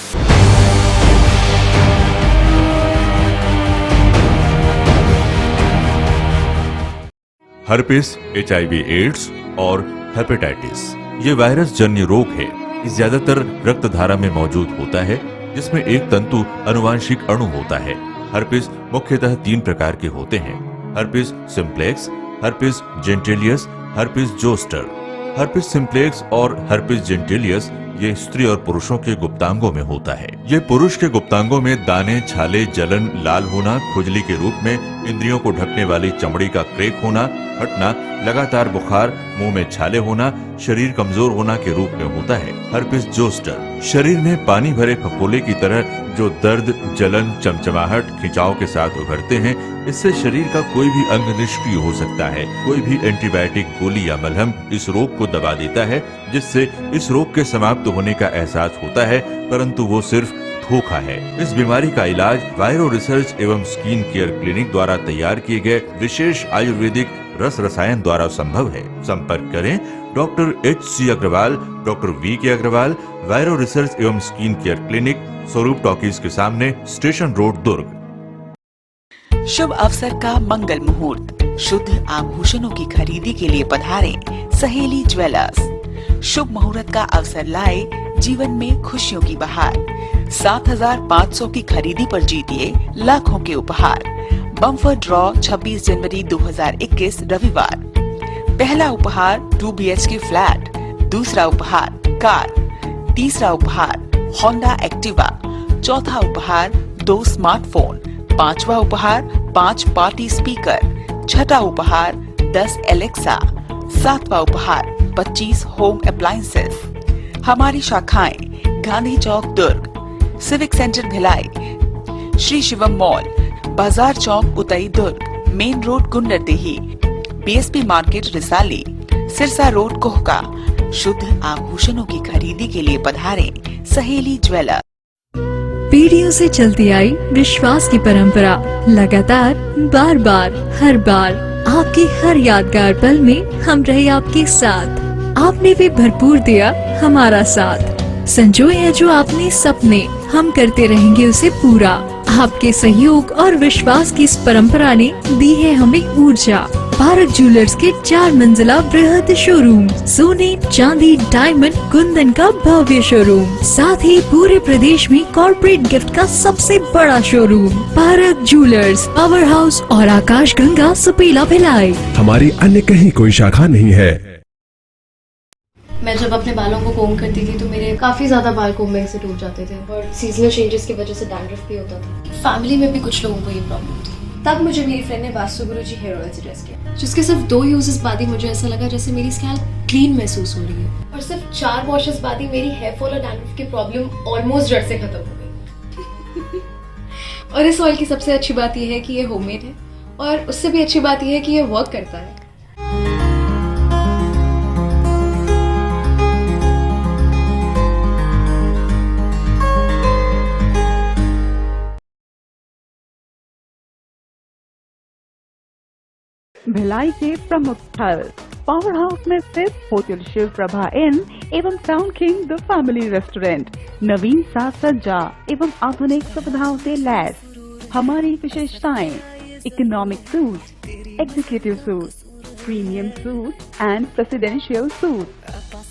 हर्पिस, HIV एड्स और हेपेटाइटिस ये वायरस जन्य रोग है ये ज्यादातर रक्त धारा में मौजूद होता है, जिसमें एक तंतु अनुवांशिक अणु होता है। हर्पिस मुख्यतः 3 प्रकार के होते हैं: herpes simplex, herpes genitalis, herpes zoster. Herpes simplex और हर्पिस जेंटिलियस ये स्त्री और पुरुषों के गुप्तांगों में होता है। ये पुरुष के गुप्तांगों में दाने, छाले, जलन, लाल होना, खुजली के रूप में, इंद्रियों को ढकने वाली चमड़ी का क्रेक होना, फटना, लगातार बुखार, मुंह में छाले होना, शरीर कमजोर होना के रूप में होता है। हर्पिस जोस्टर शरीर में पानी भरे फफोले की तरह जो दर्द, जलन, चमचमाहट, खिंचाव के साथ उभरते हैं, इससे शरीर का कोई भी अंग निष्क्रिय हो सकता है। कोई भी एंटीबायोटिक गोली या मलहम इस रोग को दबा देता है, जिससे इस रोग के समाप्त होने का एहसास होता है, परंतु वो सिर्फ धोखा है। इस बीमारी का इलाज वायरो रिसर्च एवं स्किन केयर क्लिनिक द्वारा तैयार किए गए विशेष आयुर्वेदिक रस रसायन द्वारा संभव है। संपर्क करें doctor HC Agarwal, doctor VK Agarwal, viro research एवं skin care clinic, Swaroop talkies के सामने, स्टेशन रोड, दुर्ग। शुभ अवसर का मंगल मुहूर्त, शुद्ध आभूषणों की खरीदी के लिए पधारें सहेली ज्वेलर्स। शुभ मुहूर्त का अवसर लाए जीवन में खुशियों की बहार। 7,500 की खरीदी पर जीतिए लाखों के उपहार। बम्पर ड्रॉ 26 जनवरी 2021 रविवार। पहला उपहार 2 BHK फ्लैट, दूसरा उपहार कार, तीसरा उपहार होंडा एक्टिवा, चौथा उपहार 2 स्मार्टफोन, पांचवा उपहार 5 पार्टी स्पीकर, छठा उपहार 10 एलेक्सा, सातवां उपहार 25 होम अप्लायंसेस। हमारी शाखाएं Gandhi Chowk Durg, civic centre Bhilai, Shri Shivam mall, Bazar Chowk Utai Durg, main road Gunderdehi, BSP market Risali, Sirsa road Kohka. शुद्ध आभूषणों की खरीदी के लिए पधारें सहेली ज्वेलर। पीढ़ियों से चलती आई विश्वास की परंपरा, लगातार, बार बार, हर बार आपके हर यादगार पल में हम रहे आपके साथ। आपने भी भरपूर दिया हमारा साथ। संजोए हैं जो आपने सपने, हम करते रहेंगे उसे पूरा। आपके सहयोग और विश्वास की इस परंपरा ने दी है हमें ऊर्जा। भारत ज्वेलर्स के 4 मंजिला बृहद शोरूम, सोने, चांदी, डायमंड, कुंदन का भव्य शोरूम, साथ ही पूरे प्रदेश में कॉर्पोरेट गिफ्ट का सबसे बड़ा showroom. Bharat jewellers, power house और आकाश गंगा, सुपेला भिलाई। हमारी अन्य कहीं कोई शाखा नहीं है। मैं जब अपने बालों को कोम करती थी तो मेरे काफी ज्यादा बाल कोम्बिंग से टूट जाते थे और सीजनल चेंजेस की वजह से डैंड्रफ भी होता था। फैमिली में भी कुछ लोगों को ये प्रॉब्लम थी। तब मुझे मेरी फ्रेंड ने वास्तु गुरुजी हेयर ऑयल सजेस्ट किया, जिसके सिर्फ 2 यूजेस बाद ही मुझे ऐसा लगा जैसे मेरी स्कैल्प क्लीन महसूस हो रही है और सिर्फ 4 वॉशेस बाद ही मेरी हेयर फॉल और डैंड्रफ की प्रॉब्लम ऑलमोस्ट जड़ से खत्म हो गई। और इस ऑयल की सबसे अच्छी बात यह है कि ये होममेड है और उससे भी अच्छी बात यह है कि ये वर्क करता है। भिलाई के प्रमुख स्थल पावर हाउस में स्थित होटल शिव प्रभा इन एवं town king the family restaurant नवीन साज सज्जा एवं आधुनिक सुविधाओं से लैस। हमारी विशेषताएं: economic suite, executive suite, premium suite and presidential suite.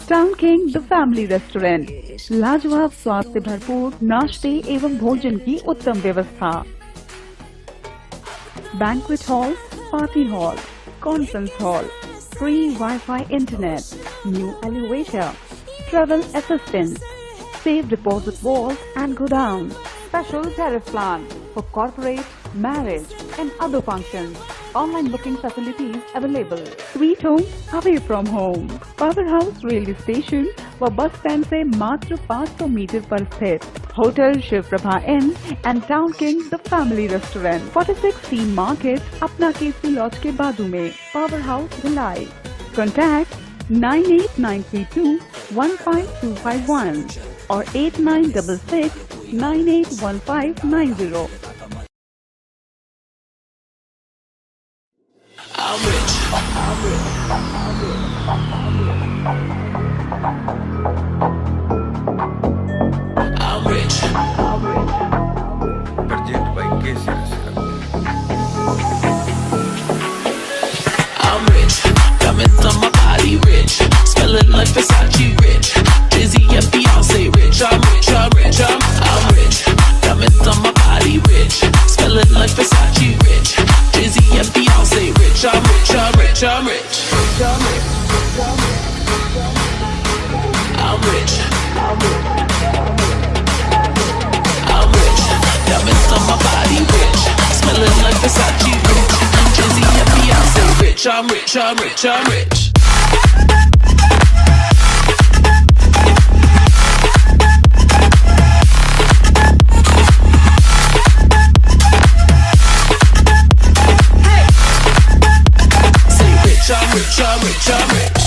Town king the family restaurant, लाजवाब स्वाद से भरपूर नाश्ते एवं भोजन की उत्तम व्यवस्था। Banquet hall, party hall, conference hall, free Wi-Fi internet, new elevator, travel assistance, safe deposit vault and godown, special tariff plan for corporate, marriage and other functions. Online booking facilities available. Sweet home away from home. Power House railway station व bus stand से मात्र 500 metre पर स्थित hotel Shiv Prabha inn and town king the family restaurant, 46 C market, अपना KC laws के बाजू में। Power house Bhilai. Contact 98932 15251 और 8966 981590। I'm rich. Presented by KC. I'm rich. Diamonds on my body rich. Smelling like Versace rich. Dizzy and like Versace rich. Jay-Z and Beyonce rich. I'm rich, I'm rich, I'm rich. I'm rich. I'm rich. Diamonds on my body rich. Smelling like Versace rich. Jay-Z and Beyonce rich. I'm rich, I'm rich, I'm rich. I'm rich, I'm rich, I'm rich.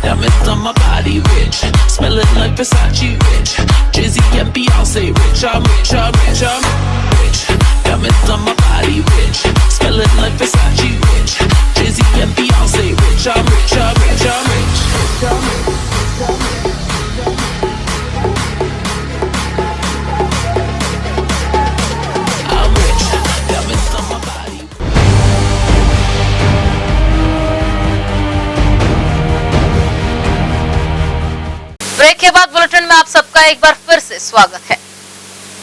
Diamonds on my body rich. Smelling like Versace rich. Jay-Z and Beyonce rich. I'm rich, I'm rich, I'm rich. Diamonds on my body rich. Smelling like Versace rich. Jay-Z and Beyonce rich. I'm rich, I'm rich, I'm rich. I'm rich. Diamonds on my body. Break के बाद bulletin में आप सबका एक बार फिर से स्वागत है।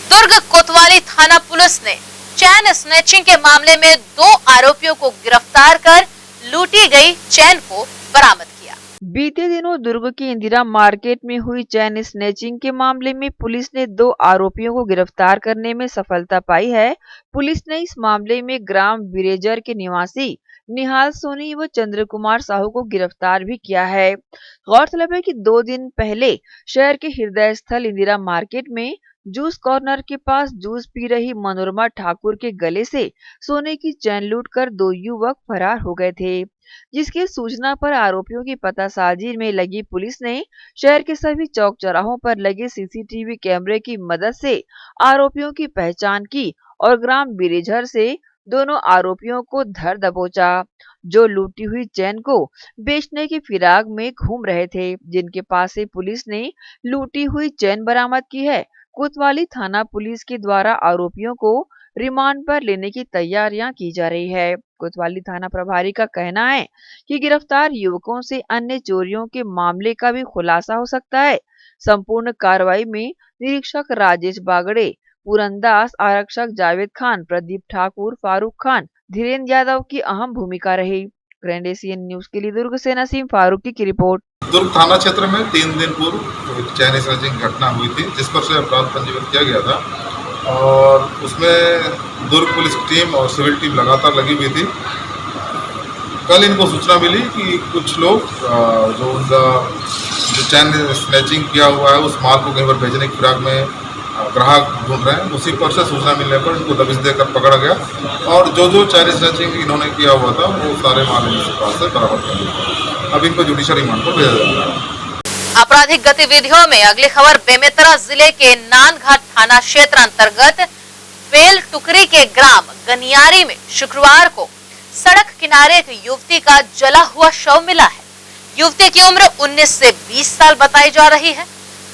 दुर्ग कोतवाली थाना पुलिस ने चैन स्नैचिंग के मामले में 2 आरोपियों को गिरफ्तार कर लूटी गई चैन को बरामद किया। बीते दिनों दुर्ग की इंदिरा मार्केट में हुई चैन स्नैचिंग के मामले में पुलिस ने 2 आरोपियों को गिरफ्तार करने में सफलता पाई है। पुलिस ने इस मामले में ग्राम बिरेजर के निवासी निहाल सोनी व चंद्र कुमार साहू को गिरफ्तार भी किया है। गौरतलब है कि 2 दिन पहले शहर के हृदय स्थल इंदिरा मार्केट में जूस कॉर्नर के पास जूस पी रही मनोरमा ठाकुर के गले से सोने की चैन लूटकर 2 युवक फरार हो गए थे, जिसकी सूचना पर आरोपियों की पतासाजी में लगी पुलिस ने शहर के सभी चौक चौराहों पर लगे सीसीटीवी कैमरे की मदद से आरोपियों की पहचान की और ग्राम बिरेझर से दोनों आरोपियों को धर दबोचा, जो लूटी हुई चैन को बेचने की फिराक में घूम रहे थे, जिनके पास से पुलिस ने लूटी हुई चैन बरामद की है। कोतवाली थाना पुलिस के द्वारा आरोपियों को रिमांड पर लेने की तैयारियां की जा रही है। कोतवाली थाना प्रभारी का कहना है कि गिरफ्तार युवकों से अन्य चोरियों के मामले का भी खुलासा हो सकता है। संपूर्ण कार्रवाई में निरीक्षक राजेश बागड़े, पूरनदास, आरक्षक जावेद खान, प्रदीप ठाकुर, फारूक खान, धीरेन्द्र यादव की अहम भूमिका रही। ग्रैंड एशियन न्यूज के लिए दुर्ग से नसीम फारूकी की रिपोर्ट। दुर्ग थाना क्षेत्र में 3 दिन पूर्व चैन स्नैचिंग घटना हुई थी, जिस पर से अपराध पंजीबद्ध किया गया था और उसमें दुर्ग पुलिस टीम और सिविल टीम लगातार लगी हुई थी। कल इनको सूचना मिली कि कुछ लोग जो उनका चैन स्नैचिंग किया हुआ है उस माल को कहीं पर भेजने की फिराक में ग्राहक ढूंढ रहे हैं। उसी पर से सूचना मिलने पर इनको दबिश देकर पकड़ा गया और जो चैन स्नैचिंग इन्होंने किया हुआ था वो सारे माल इनके पास से बरामद कर लिया। अब इनको जुडिशियल रिमांड पर भेजा जाएगा। आपराधिक गतिविधियों में अगली खबर बेमेतरा जिले के नानघाट थाना क्षेत्र अंतर्गत बेल टुकरी के ग्राम गनियारी में शुक्रवार को सड़क किनारे एक युवती का जला हुआ शव मिला है। युवती की उम्र 19 से 20 साल बताई जा रही है।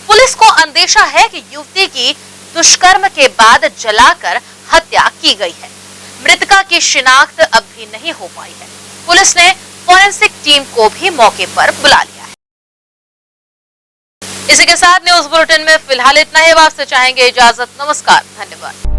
पुलिस को अंदेशा है कि युवती की दुष्कर्म के बाद जलाकर हत्या की गई है। मृतका की शिनाख्त अब भी नहीं हो पाई है। पुलिस ने फोरेंसिक टीम को भी मौके पर बुला लिया है। इसी के साथ न्यूज बुलेटिन में फिलहाल इतना ही। आपसे चाहेंगे इजाजत। नमस्कार, धन्यवाद।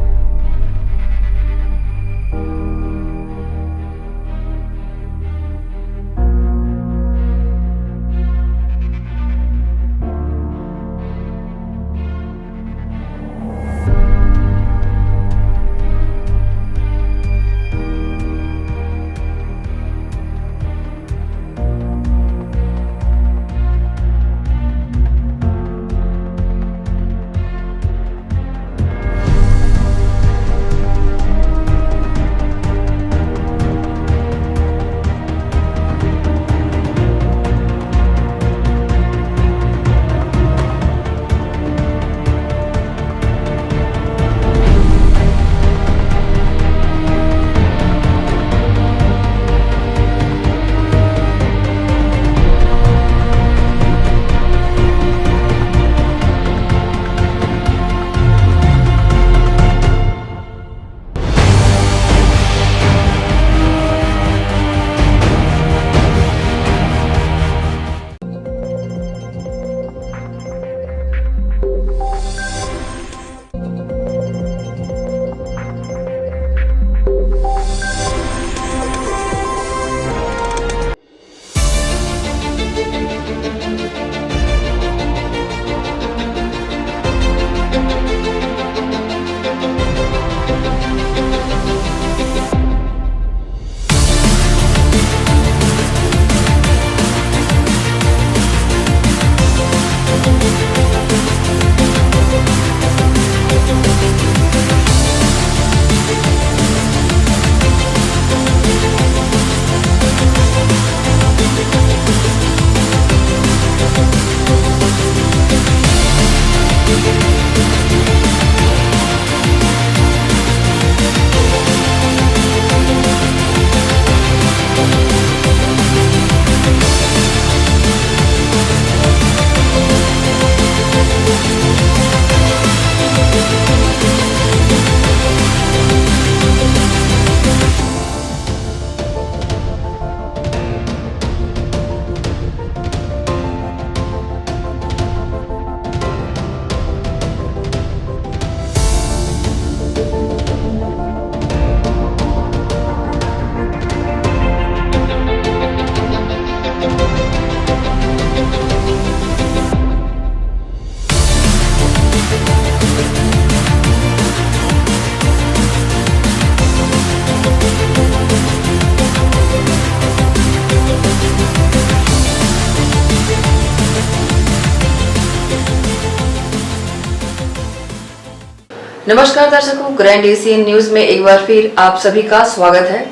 नमस्कार दर्शकों, ग्रैंड एशियन न्यूज में एक बार फिर आप सभी का स्वागत है।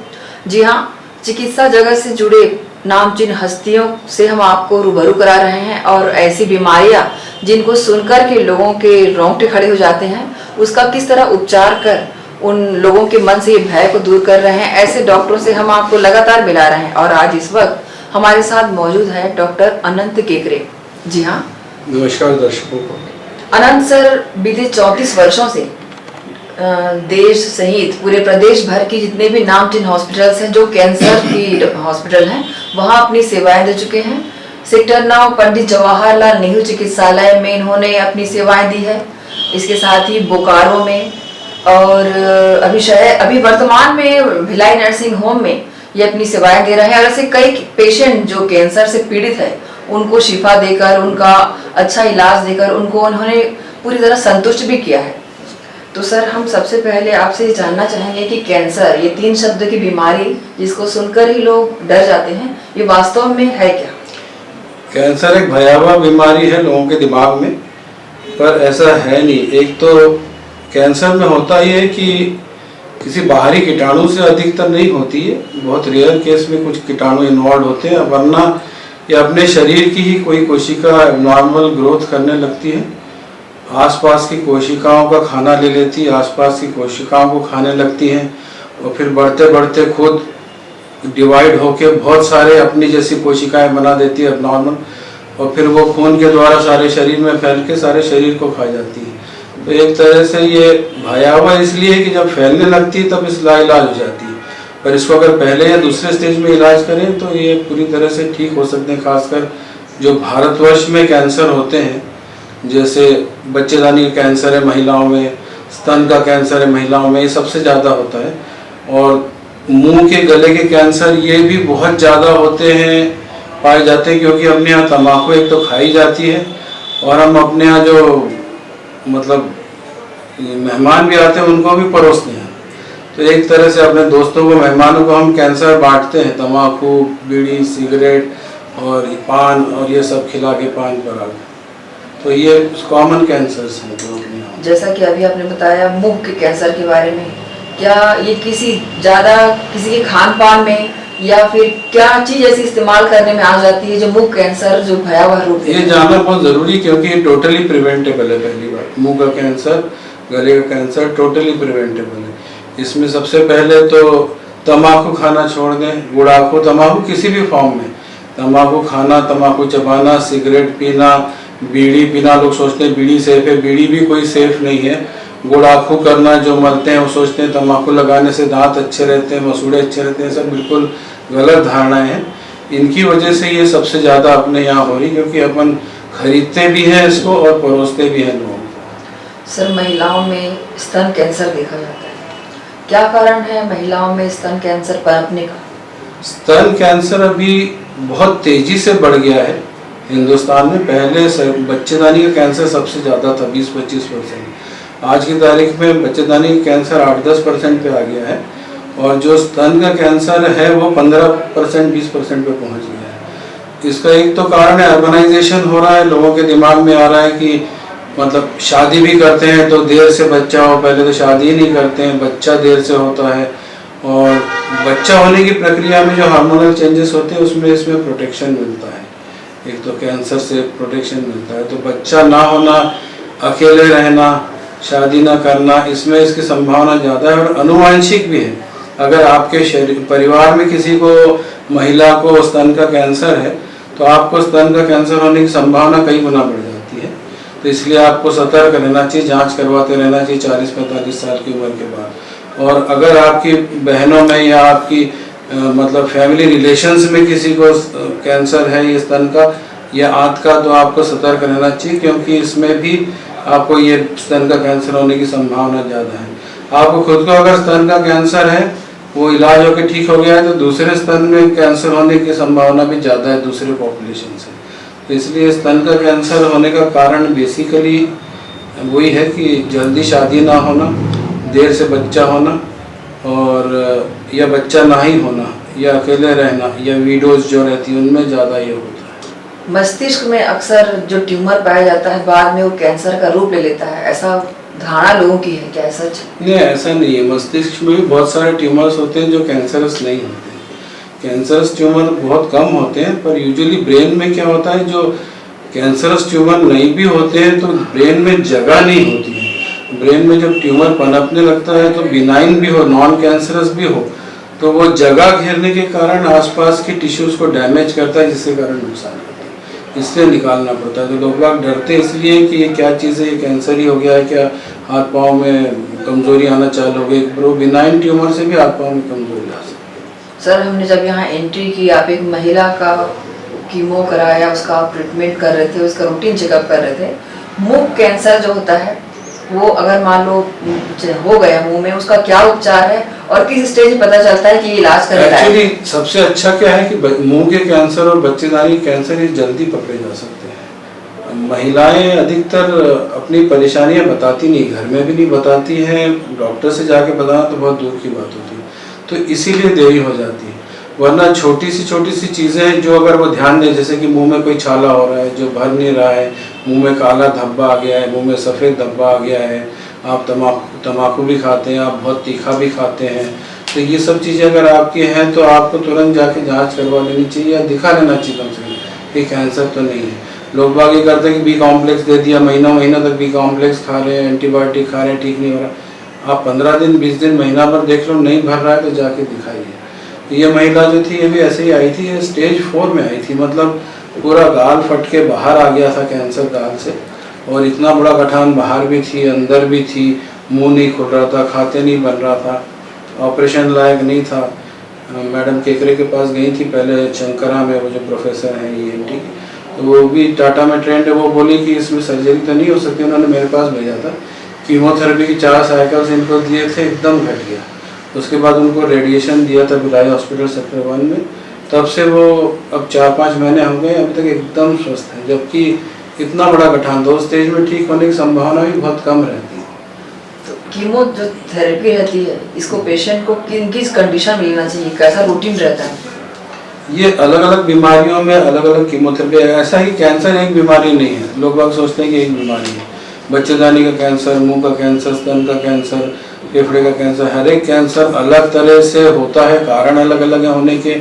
जी हाँ, चिकित्सा जगत से जुड़े नामचीन हस्तियों से हम आपको रूबरू करा रहे हैं और ऐसी बीमारियां जिनको सुनकर के लोगों के रोंगटे खड़े हो जाते हैं, उसका किस तरह उपचार कर उन लोगों के मन से ये भय को दूर कर रहे हैं, ऐसे डॉक्टरों से हम आपको लगातार मिला रहे हैं। और आज इस वक्त हमारे साथ मौजूद है डॉक्टर अनंत केकरे। जी हाँ, नमस्कार दर्शकों को। अनंत सर बीते 34 वर्षों से देश सहित पूरे प्रदेश भर की जितने भी नामचीन हॉस्पिटल्स हैं जो कैंसर की हॉस्पिटल हैं, वहां अपनी सेवाएं दे चुके हैं। सेक्टर 9 पंडित जवाहरलाल नेहरू चिकित्सालय में इन्होंने अपनी सेवाएं दी है। इसके साथ ही बोकारो में और अभी वर्तमान में भिलाई नर्सिंग होम में ये अपनी सेवाएं दे रहे हैं। और ऐसे कई पेशेंट जो कैंसर से पीड़ित है उनको शिफा देकर, उनका अच्छा इलाज देकर उनको उन्होंने पूरी तरह संतुष्ट भी किया है। तो सर, हम सबसे पहले आपसे ये जानना चाहेंगे कि कैंसर, ये 3 शब्द की बीमारी जिसको सुनकर ही लोग डर जाते हैं, ये वास्तव में है क्या? कैंसर एक भयावह बीमारी है लोगों के दिमाग में, पर ऐसा है नहीं। एक तो कैंसर में होता ये है कि किसी बाहरी कीटाणु से अधिकतर नहीं होती है, बहुत रेयर केस में कुछ कीटाणु इन्वॉल्व होते हैं, वरना ये अपने शरीर की ही कोई कोशिका नॉर्मल ग्रोथ करने लगती है, आसपास की कोशिकाओं का खाना ले लेती है, आसपास की कोशिकाओं को खाने लगती हैं और फिर बढ़ते बढ़ते खुद डिवाइड होके बहुत सारे अपनी जैसी कोशिकाएं बना देती है नॉर्मल, और फिर वो खून के द्वारा सारे शरीर में फैल के सारे शरीर को खा जाती है। तो एक तरह से ये भयावह इसलिए कि जब फैलने लगती है तब इसका इलाज हो जाती है, पर इसको अगर पहले या दूसरे स्टेज में इलाज करें तो ये पूरी तरह से ठीक हो सकते हैं। खासकर जो भारतवर्ष में कैंसर होते हैं, जैसे बच्चेदानी का कैंसर है महिलाओं में, स्तन का कैंसर है महिलाओं में, ये सबसे ज़्यादा होता है। और मुंह के गले के कैंसर ये भी बहुत ज़्यादा होते हैं, पाए जाते हैं, क्योंकि अपने यहाँ तम्बाकू एक तो खाई जाती है और हम अपने यहाँ जो मतलब मेहमान भी आते हैं उनको भी परोसते हैं। तो एक तरह से अपने दोस्तों को, मेहमानों को हम कैंसर बांटते हैं, तम्बाकू, बीड़ी, सिगरेट और पान और ये सब खिला के पान पर। तो ये कॉमन कैंसर्स हैं जो अपने यहाँ। जैसा कि अभी आपने बताया मुंह के कैंसर के बारे में, क्या ये किसी के खान पान में या फिर क्या चीज ऐसी इस्तेमाल करने में आ जाती है जो मुंह कैंसर जो भयावह रूप है? ये जानना बहुत जरूरी, क्योंकि ये टोटली प्रिवेंटेबल है। पहली बात, मुंह का कैंसर, गले का कैंसर टोटली प्रिवेंटेबल है। इसमें सबसे पहले तो तम्बाकू खाना छोड़ दें, गुड़ाखू तम्बाकू किसी भी फॉर्म में, तम्बाकू खाना, तम्बाकू चबाना, सिगरेट पीना, बीड़ी पीना। लोग सोचते हैं बीड़ी सेफ है, बीड़ी भी कोई सेफ नहीं है। गुड़ाखू करना, जो मलते हैं वो सोचते हैं तम्बाकू लगाने से दांत अच्छे रहते हैं, मसूड़े अच्छे रहते हैं, सब बिल्कुल गलत धारणाएं हैं। इनकी वजह से ये सबसे ज़्यादा अपने यहाँ हो रही, क्योंकि अपन खरीदते भी हैं इसको और परोसते भी हैं लोगों को। सर, महिलाओं में स्तन कैंसर देखा जाता है, क्या कारण है महिलाओं में स्तन कैंसर पनपने का? स्तन कैंसर अभी बहुत तेजी से बढ़ गया है हिंदुस्तान में। पहले बच्चेदानी का कैंसर सबसे ज़्यादा था, 20-25%। आज की तारीख में बच्चेदानी का कैंसर 8-10% पे आ गया है, और जो स्तन का कैंसर है वो 15%, 20% पे पहुंच गया है। इसका एक तो कारण है अर्बनाइजेशन हो रहा है, लोगों के दिमाग में आ रहा है कि मतलब शादी भी करते हैं तो देर से बच्चा हो, पहले तो शादी ही नहीं करते हैं, बच्चा देर से होता है। और बच्चा होने की प्रक्रिया में जो हार्मोनल चेंजेस होते हैं उसमें इसमें प्रोटेक्शन मिलता है, एक तो कैंसर से प्रोटेक्शन मिलता है। तो बच्चा ना होना, अकेले रहना, शादी ना करना, इसमें इसकी संभावना ज़्यादा है। और अनुवांशिक भी है, अगर आपके परिवार में किसी को, महिला को स्तन का कैंसर है तो आपको स्तन का कैंसर होने की संभावना कई गुना बढ़ जाती है। तो इसलिए आपको सतर्क रहना चाहिए, जांच करवाते रहना चाहिए 40-45 साल की उम्र के बाद। और अगर आपकी बहनों में या आपकी मतलब फैमिली रिलेशंस में किसी को कैंसर है ये स्तन का या आंत का, तो आपको सतर्क रहना चाहिए, क्योंकि इसमें भी आपको ये स्तन का कैंसर होने की संभावना ज़्यादा है। आपको खुद को अगर स्तन का कैंसर है, वो इलाज होकर ठीक हो गया है, तो दूसरे स्तन में कैंसर होने की संभावना भी ज़्यादा है दूसरे पॉपुलेशन से। तो इसलिए स्तन का कैंसर होने का कारण बेसिकली वही है कि जल्दी शादी ना होना, देर से बच्चा होना, और या बच्चा ना ही होना, या अकेले रहना, या विडोज जो रहती है उनमें ज़्यादा ये होता है। मस्तिष्क में अक्सर जो ट्यूमर पाया जाता है बाद में वो कैंसर का रूप ले लेता है, ऐसा धारणा लोगों की है, क्या ऐसा? नहीं, ऐसा नहीं है। मस्तिष्क में भी बहुत सारे ट्यूमर्स होते हैं जो कैंसरस नहीं होते। कैंसरस ट्यूमर बहुत कम होते हैं, पर यूजुअली ब्रेन में क्या होता है, जो कैंसरस ट्यूमर नहीं भी होते हैं तो ब्रेन में जगह नहीं होती है। ब्रेन में जब ट्यूमर पनपने लगता है तो बिनाइन भी हो, नॉन कैंसरस भी हो, तो वो जगह घेरने के कारण आसपास की टिश्यूज को डैमेज करता है, जिसके कारण नुकसान करता है, इसलिए निकालना पड़ता है। तो लोग बाग डरते इसलिए कि ये क्या चीज़ है, ये कैंसर ही हो गया है क्या, हाथ पाँव में कमजोरी आना चालू हो गई। वो बिनाइन ट्यूमर से भी हाथ पाँव में कमजोरी आ सकती है। सर, हमने जब यहाँ एंट्री की, आप एक महिला का कीमो कराया, उसका आप ट्रीटमेंट कर रहे थे, उसका रूटीन चेकअप कर रहे थे। मुंह कैंसर जो होता है वो अगर मान लो हो गया मुंह में, उसका क्या उपचार है और किस स्टेज में पता चलता है कि इलाज करना है? एक्चुअली सबसे अच्छा क्या है कि मुंह के कैंसर और बच्चेदानी कैंसर ये जल्दी पकड़े जा सकते हैं। महिलाएं अधिकतर अपनी परेशानियां बताती नहीं, घर में भी नहीं बताती हैं, डॉक्टर से जाके बताना तो बहुत दूर की बात होती है, तो इसीलिए देरी हो जाती है। वरना छोटी सी चीज़ें जो अगर वो ध्यान दें, जैसे कि मुंह में कोई छाला हो रहा है जो भर नहीं रहा है, मुंह में काला धब्बा आ गया है, मुंह में सफ़ेद धब्बा आ गया है, आप तम्बाकू भी खाते हैं, आप बहुत तीखा भी खाते हैं, तो ये सब चीज़ें अगर आपकी हैं तो आपको तुरंत जाके जांच करवा लेनी चाहिए या दिखा लेना चाहिए कम से कम कि कैंसर तो नहीं है। लोग बाग ये करते हैं कि बी कॉम्प्लेक्स दे दिया, महीना तक बी कॉम्प्लेक्स खा रहे हैं, एंटीबायोटिक खा रहे हैं, ठीक नहीं हो रहा। आप 15 दिन 20 दिन महीना भर देख लो नहीं भर रहा है तो जाके दिखाइए। ये महिला जो थी ये भी ऐसे ही आई थी, ये स्टेज 4 में आई थी, मतलब पूरा गाल फट के बाहर आ गया था कैंसर गाल से, और इतना बड़ा गठान बाहर भी थी अंदर भी थी, मुंह नहीं खुल रहा था, खाते नहीं बन रहा था, ऑपरेशन लायक नहीं था। मैडम केकरे के पास गई थी पहले, शंकरा में, वो जो प्रोफेसर हैं ENT, तो वो भी टाटा में ट्रेंड है, वो बोली कि इसमें सर्जरी तो नहीं हो सकती। उन्होंने मेरे पास भेजा था, कीमोथेरेपी की 4 साइकिल्स इनको दिए थे, एकदम घट गया। उसके बाद उनको रेडिएशन दिया था भिलाई हॉस्पिटल सेक्टर 1 में, तब से वो अब 4-5 महीने हो गए, अभी तक एकदम स्वस्थ है। जबकि इतना बड़ा गठान 2 स्टेज में ठीक होने की संभावना भी बहुत कम रहती है। तो कीमो जो थेरेपी रहती है, इसको पेशेंट को किस कंडीशन में लेना चाहिए, कैसा रूटीन रहता है? ये अलग अलग बीमारियों में अलग अलग कीमोथेरेपी, ऐसा ही कैंसर एक बीमारी नहीं है। लोग बाग सोचते हैं कि एक बीमारी है, बच्चेदानी का कैंसर, मुंह का कैंसर, स्तन का कैंसर, फेफड़े का कैंसर, हर एक कैंसर अलग तरह से होता है, कारण अलग अलग है होने के,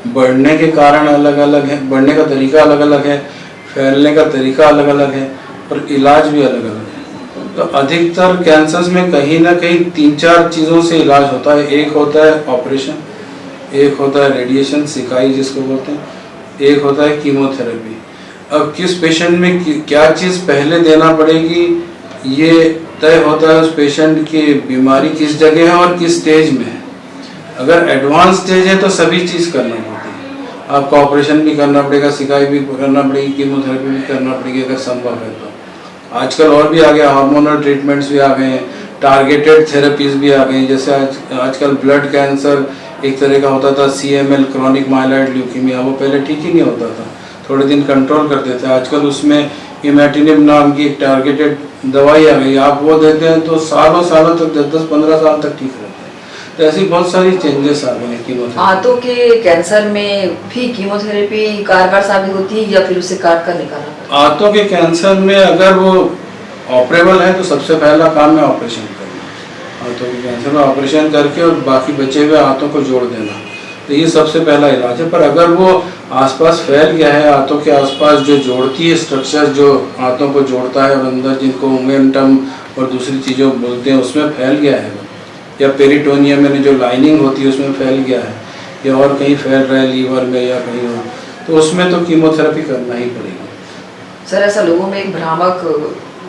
बढ़ने के कारण अलग अलग है, बढ़ने का तरीका अलग अलग है, फैलने का तरीका अलग अलग है, और इलाज भी अलग अलग है। तो अधिकतर कैंसर्स में कहीं ना कहीं 3-4 चीज़ों से इलाज होता है। एक होता है ऑपरेशन, एक होता है रेडिएशन, सिकाई जिसको बोलते हैं, एक होता है कीमोथेरेपी। अब किस पेशेंट में क्या चीज़ पहले देना पड़ेगी ये तय होता है उस पेशेंट की बीमारी किस जगह है और किस स्टेज में है। अगर एडवांस स्टेज है तो सभी चीज़ करना पड़ती है, आपको ऑपरेशन भी करना पड़ेगा, सिकाई भी करना पड़ेगी, कीमोथेरेपी भी करना पड़ेगी अगर संभव है तो। आजकल और भी आ गया, हार्मोनल ट्रीटमेंट्स भी आ गए हैं, टारगेटेड थेरेपीज भी आ गई हैं। जैसे आजकल ब्लड कैंसर एक तरह का होता था, CML क्रॉनिक माइलॉइड ल्यूकीमिया, वो पहले ठीक ही नहीं होता था, थोड़े दिन कंट्रोल करते थे। आजकल उसमें इमेटिनिब नाम की एक टारगेटेड दवाई आ गई, आप वो देते हैं तो सालों तक 10-15 साल तक ठीक रहते हैं। तो ऐसी बहुत सारी चेंजेस आ गए हैं कीमोथेरेपी। आंतों के कैंसर में भी कीमोथेरेपी कारगर साबित होती है या फिर उसे काट कर निकालना पड़ता है? आंतों के कैंसर में अगर वो ऑपरेबल है तो सबसे पहला काम है ऑपरेशन करना, आंतों के कैंसर में ऑपरेशन करके और बाकी बचे हुए आंतों को जोड़ देना, तो ये सबसे पहला इलाज है। पर अगर वो आसपास फैल गया है, आंतों के आसपास जो जोड़ती है स्ट्रक्चर जो आंतों को जोड़ता है और अंदर जिनको ओमेंटम और दूसरी चीज़ों बोलते हैं उसमें फैल गया है, या पेरिटोनियम में जो लाइनिंग होती है उसमें फैल गया है, या और कहीं फैल रहा है लीवर में या कहीं और, तो उसमें तो कीमोथेरेपी करना ही पड़ेगी। सर, ऐसा लोगों में एक भ्रामक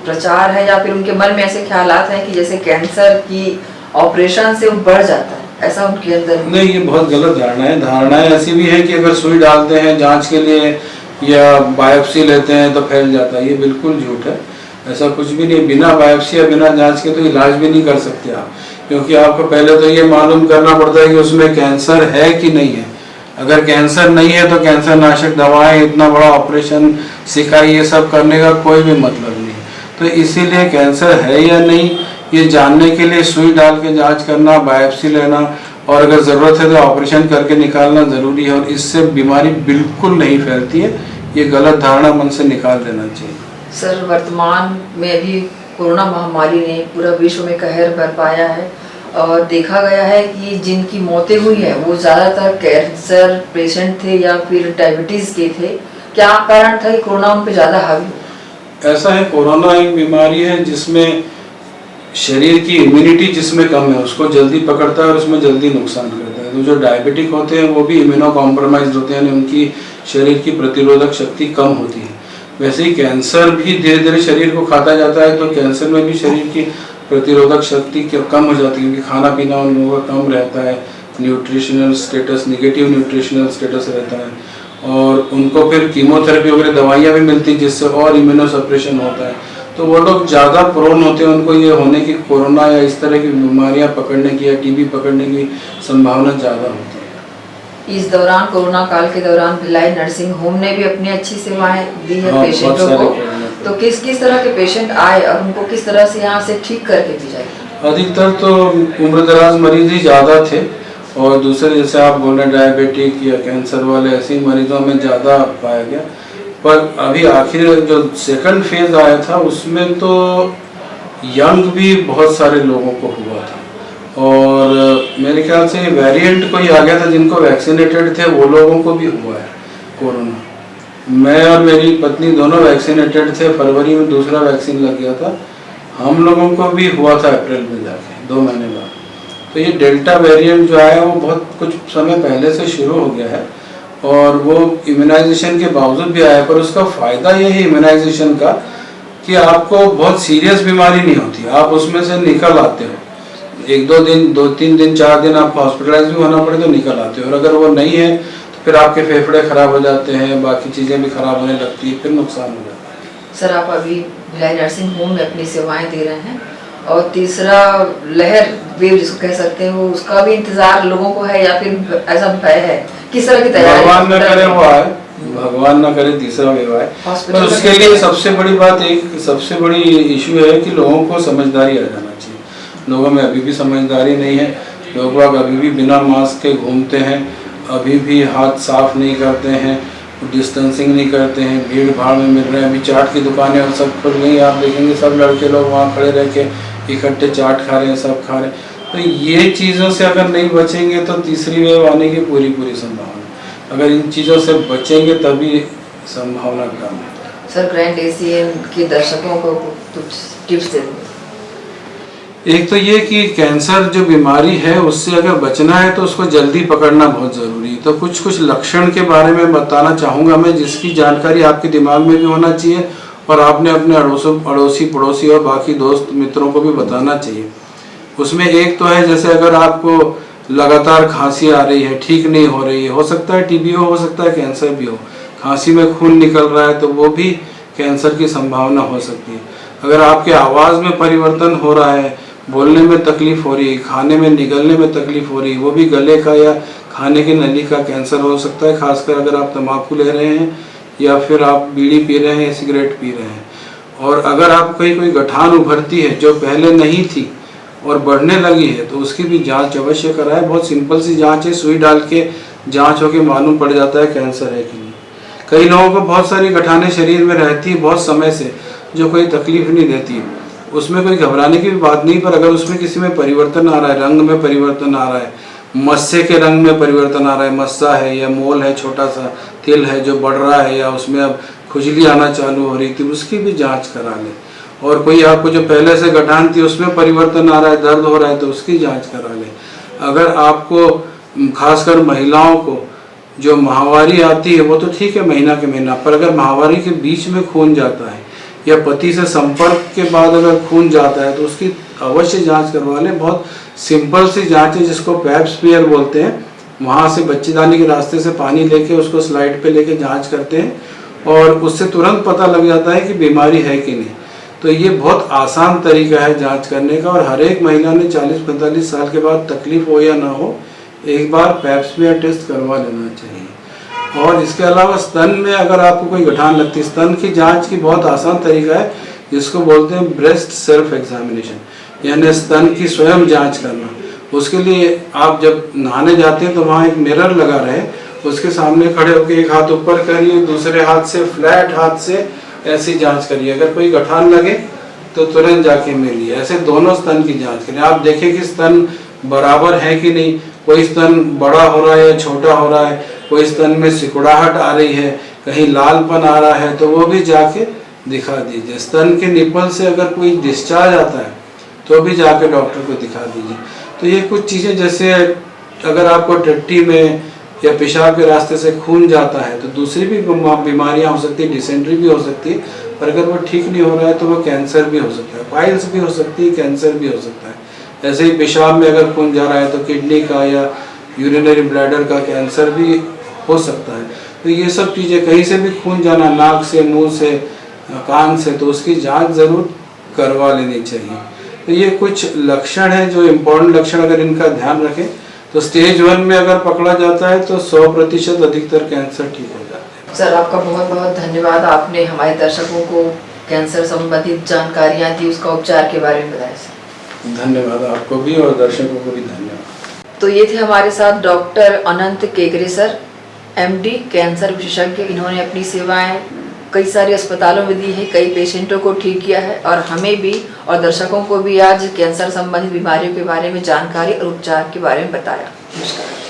प्रचार है या फिर उनके मन में ऐसे ख्यालात हैं कि जैसे कैंसर की ऑपरेशन से वो बढ़ जाता है, ऐसा उनके अंदर? नहीं, ये बहुत गलत धारणा है। धारणाएं ऐसी भी है कि अगर सुई डालते हैं जांच के लिए या बायोप्सी लेते हैं तो फैल जाता है, ये बिल्कुल झूठ है। ऐसा कुछ भी नहीं, बिना बायोप्सी या बिना जांच के तो इलाज भी नहीं कर सकते आप, क्योंकि आपको पहले तो ये मालूम करना पड़ता है कि उसमें कैंसर है कि नहीं है। अगर कैंसर नहीं है तो कैंसर नाशक दवाएं, इतना बड़ा ऑपरेशन, सिकाई, ये सब करने का कोई भी मतलब नहीं। तो इसीलिए कैंसर है या नहीं ये जानने के लिए सुई डाल के जांच करना, बायोप्सी लेना और अगर ज़रूरत है तो ऑपरेशन करके निकालना ज़रूरी है, और इससे बीमारी बिल्कुल नहीं फैलती है। ये गलत धारणा मन से निकाल देना चाहिए। सर, वर्तमान में भी कोरोना महामारी ने पूरा विश्व में कहर बरपाया है और देखा गया है कि जिनकी मौतें हुई है वो ज़्यादातर कैंसर पेशेंट थे या फिर डायबिटीज़ के थे। क्या कारण था कि कोरोना उन पे ज़्यादा हावी हो? ऐसा है, कोरोना एक बीमारी है जिसमें शरीर की इम्यूनिटी जिसमें कम है उसको जल्दी पकड़ता है और उसमें जल्दी नुकसान करता है। तो जो डायबिटिक होते हैं वो भी इम्यूनो कॉम्प्रोमाइज होते हैं, उनकी शरीर की प्रतिरोधक शक्ति कम होती है। वैसे ही कैंसर भी धीरे धीरे शरीर को खाता जाता है, तो कैंसर में भी शरीर की प्रतिरोधक शक्ति कम हो जाती है क्योंकि खाना पीना उन लोगों का कम रहता है, nutritional status negative nutritional status रहता है और उनको फिर कीमोथेरेपी वगैरह दवाइयाँ भी मिलती हैं जिससे और इम्यूनो सप्रेशन होता है। तो वो लोग ज़्यादा प्रोन होते हैं, उनको ये होने की कोरोना या इस तरह की बीमारियां पकड़ने की या टीबी पकड़ने की संभावना ज़्यादा होती है। इस दौरान कोरोना काल के दौरान भिलाई नर्सिंग होम ने भी अपनी अच्छी सेवाएं दी है पेशेंटों को। तो किस किस तरह के पेशेंट आए और उनको किस तरह से यहाँ से ठीक करके भी जाए? अधिकतर तो उम्रदराज मरीज ही ज़्यादा थे और दूसरे जैसे आप बोल रहे हैं डायबिटिक या कैंसर वाले ऐसे मरीजों में ज़्यादा पाया गया। पर अभी आखिर जो सेकंड फेज आया था उसमें तो यंग भी बहुत सारे लोगों को हुआ था और मेरे ख्याल से वेरिएंट कोई आ गया था जिनको वैक्सीनेटेड थे वो लोगों को भी हुआ है कोरोना। मैं और मेरी पत्नी दोनों वैक्सीनेटेड थे, फरवरी में दूसरा वैक्सीन लग गया था, हम लोगों को भी हुआ था अप्रैल में जाके 2 महीने बाद। तो ये डेल्टा वेरिएंट जो आया वो बहुत कुछ समय पहले से शुरू हो गया है और वो इम्यूनाइजेशन के बावजूद भी आया, पर उसका फ़ायदा ये है इम्यूनाइजेशन का कि आपको बहुत सीरियस बीमारी नहीं होती, आप उसमें से निकल आते हो। 1-2 दिन 2-3 दिन 4 दिन आप हॉस्पिटलाइज भी होना पड़े तो निकल आते हो और अगर वो नहीं है तो फिर आपके फेफड़े खराब हो जाते हैं, बाकी चीज़ें भी खराब होने लगती है, फिर नुकसान हो जाता है। सर आप अभी भिलाई नर्सिंग होम में अपनी सेवाएं दे रहे हैं और तीसरा लहर वेव जिसको कह सकते हैं वो उसका भी इंतजार लोगों को है या फिर ऐसा भय है? किस तरह की तैयारी? भगवान न करे वो आए, भगवान न करे तीसरा वेव आए। तो उसके लिए सबसे बड़ी बात सबसे बड़ी इशू है कि लोगों को समझदारी आ जाना चाहिए। लोगों में अभी भी समझदारी नहीं है, लोग अभी भी बिना मास्क के घूमते हैं, अभी भी हाथ साफ नहीं करते हैं, डिस्टेंसिंग नहीं करते हैं, भीड़ भाड़ में मिल रहे हैं। अभी चाट की दुकानें और सब खुल गई, आप देखेंगे सब लड़के लोग वहाँ खड़े रह के इकट्ठे चाट खा रहे हैं, सब खा रहे हैं। तो ये चीज़ों से अगर नहीं बचेंगे तो तीसरी वेव आने की पूरी संभावना। अगर इन चीज़ों से बचेंगे तभी संभावना कम है। सर ग्रैंड एशियन के दर्शकों को कुछ टिप्स दे दें। एक तो ये कि कैंसर जो बीमारी है उससे अगर बचना है तो उसको जल्दी पकड़ना बहुत ज़रूरी है। तो कुछ लक्षण के बारे में बताना चाहूँगा मैं, जिसकी जानकारी आपके दिमाग में भी होना चाहिए और आपने अपने अड़ोसी पड़ोसी और बाकी दोस्त मित्रों को भी बताना चाहिए। उसमें एक तो है जैसे अगर आपको लगातार खांसी आ रही है, ठीक नहीं हो रही है, हो सकता है टीबी हो सकता है कैंसर भी हो, खांसी में खून निकल रहा है तो वो भी कैंसर की संभावना हो सकती है। अगर आपके आवाज़ में परिवर्तन हो रहा है, बोलने में तकलीफ हो रही है, खाने में निगलने में तकलीफ हो रही है, वो भी गले का या खाने की नली का कैंसर हो सकता है, खासकर अगर आप तंबाकू ले रहे हैं या फिर आप बीड़ी पी रहे हैं या सिगरेट पी रहे हैं। और अगर आप कोई गठान उभरती है जो पहले नहीं थी और बढ़ने लगी है तो उसकी भी जांच अवश्य कराएं। बहुत सिंपल सी जांच है, सुई डाल के जांच होके मालूम पड़ जाता है कैंसर है कि नहीं। कई लोगों को बहुत सारी गठानें शरीर में रहती है बहुत समय से जो कोई तकलीफ नहीं देती है, उसमें कोई घबराने की भी बात नहीं। पर अगर उसमें किसी में परिवर्तन आ रहा है, रंग में परिवर्तन आ रहा है, मस्से के रंग में परिवर्तन आ रहा है, मस्सा है या मोल है, छोटा सा तिल है जो बढ़ रहा है या उसमें अब खुजली आना चालू हो रही थी, उसकी भी जांच करा लें। और कोई आपको जो पहले से गठान थी उसमें परिवर्तन आ रहा है, दर्द हो रहा है तो उसकी जांच करा लें। अगर आपको खासकर महिलाओं को जो माहवारी आती है वो तो ठीक है महीना के महीना, पर अगर माहवारी के बीच में खून जाता है या पति से संपर्क के बाद अगर खून जाता है तो उसकी अवश्य जांच करवा लें। बहुत सिंपल सी जांच है जिसको पैप स्मीयर बोलते हैं, वहाँ से बच्चेदानी के रास्ते से पानी लेके उसको स्लाइड पे लेके जांच करते हैं और उससे तुरंत पता लग जाता है कि बीमारी है कि नहीं। तो ये बहुत आसान तरीका है जांच करने का और हर एक महिला ने 40-45 साल के बाद तकलीफ हो या ना हो एक बार पैप स्मीयर टेस्ट करवा लेना चाहिए। और इसके अलावा स्तन में अगर आपको कोई गठान लगती है, स्तन की जांच की बहुत आसान तरीका है जिसको बोलते हैं ब्रेस्ट सेल्फ एग्जामिनेशन, यानी स्तन की स्वयं जांच करना। उसके लिए आप जब नहाने जाते हैं तो वहाँ एक मिरर लगा रहे, उसके सामने खड़े होकर एक हाथ ऊपर करिए, दूसरे हाथ से फ्लैट हाथ से ऐसी जांच करिए। अगर कोई गठान लगे तो तुरंत जाके मिलिए। ऐसे दोनों स्तन की जांच करें। आप देखें कि स्तन बराबर है कि नहीं, कोई स्तन बड़ा हो रहा है या छोटा हो रहा है, कोई स्तन में सिकुड़ाहट आ रही है, कहीं लालपन आ रहा है, तो वो भी जाके दिखा दीजिए। स्तन के निपल से अगर कोई डिस्चार्ज आता है तो भी जाके डॉक्टर को दिखा दीजिए। तो ये कुछ चीज़ें, जैसे अगर आपको टट्टी में या पेशाब के रास्ते से खून जाता है तो दूसरी भी बीमारियां हो सकती है, डिसेंट्री भी हो सकती है, पर अगर वो ठीक नहीं हो रहा है तो वो कैंसर भी हो सकता है, पाइल्स भी हो सकती है, कैंसर भी हो सकता है। ऐसे ही पेशाब में अगर खून जा रहा है तो किडनी का या यूरिनरी ब्लैडर का कैंसर भी हो सकता है। तो ये सब चीज़ें, कहीं से भी खून जाना, नाक से, मुंह से, कान से, तो उसकी जांच ज़रूर करवा लेनी चाहिए। तो ये कुछ लक्षण हैं जो इम्पोर्टेंट लक्षण, अगर इनका ध्यान रखें तो स्टेज 1 में अगर पकड़ा जाता है तो 100% अधिकतर कैंसर ठीक हो जाता है। सर, आपका बहुत बहुत धन्यवाद। आपने हमारे दर्शकों को कैंसर संबंधित जानकारियाँ दी, उसका उपचार के बारे में बताया सर। धन्यवाद आपको भी और दर्शकों को भी धन्यवाद। तो ये थे हमारे साथ डॉक्टर अनंत केकरे सर, MD कैंसर विशेषज्ञ। इन्होंने अपनी सेवाएं कई सारे अस्पतालों में दी है, कई पेशेंटों को ठीक किया है और हमें भी और दर्शकों को भी आज कैंसर संबंधित बीमारियों के बारे में जानकारी और उपचार के बारे में बताया। नमस्कार।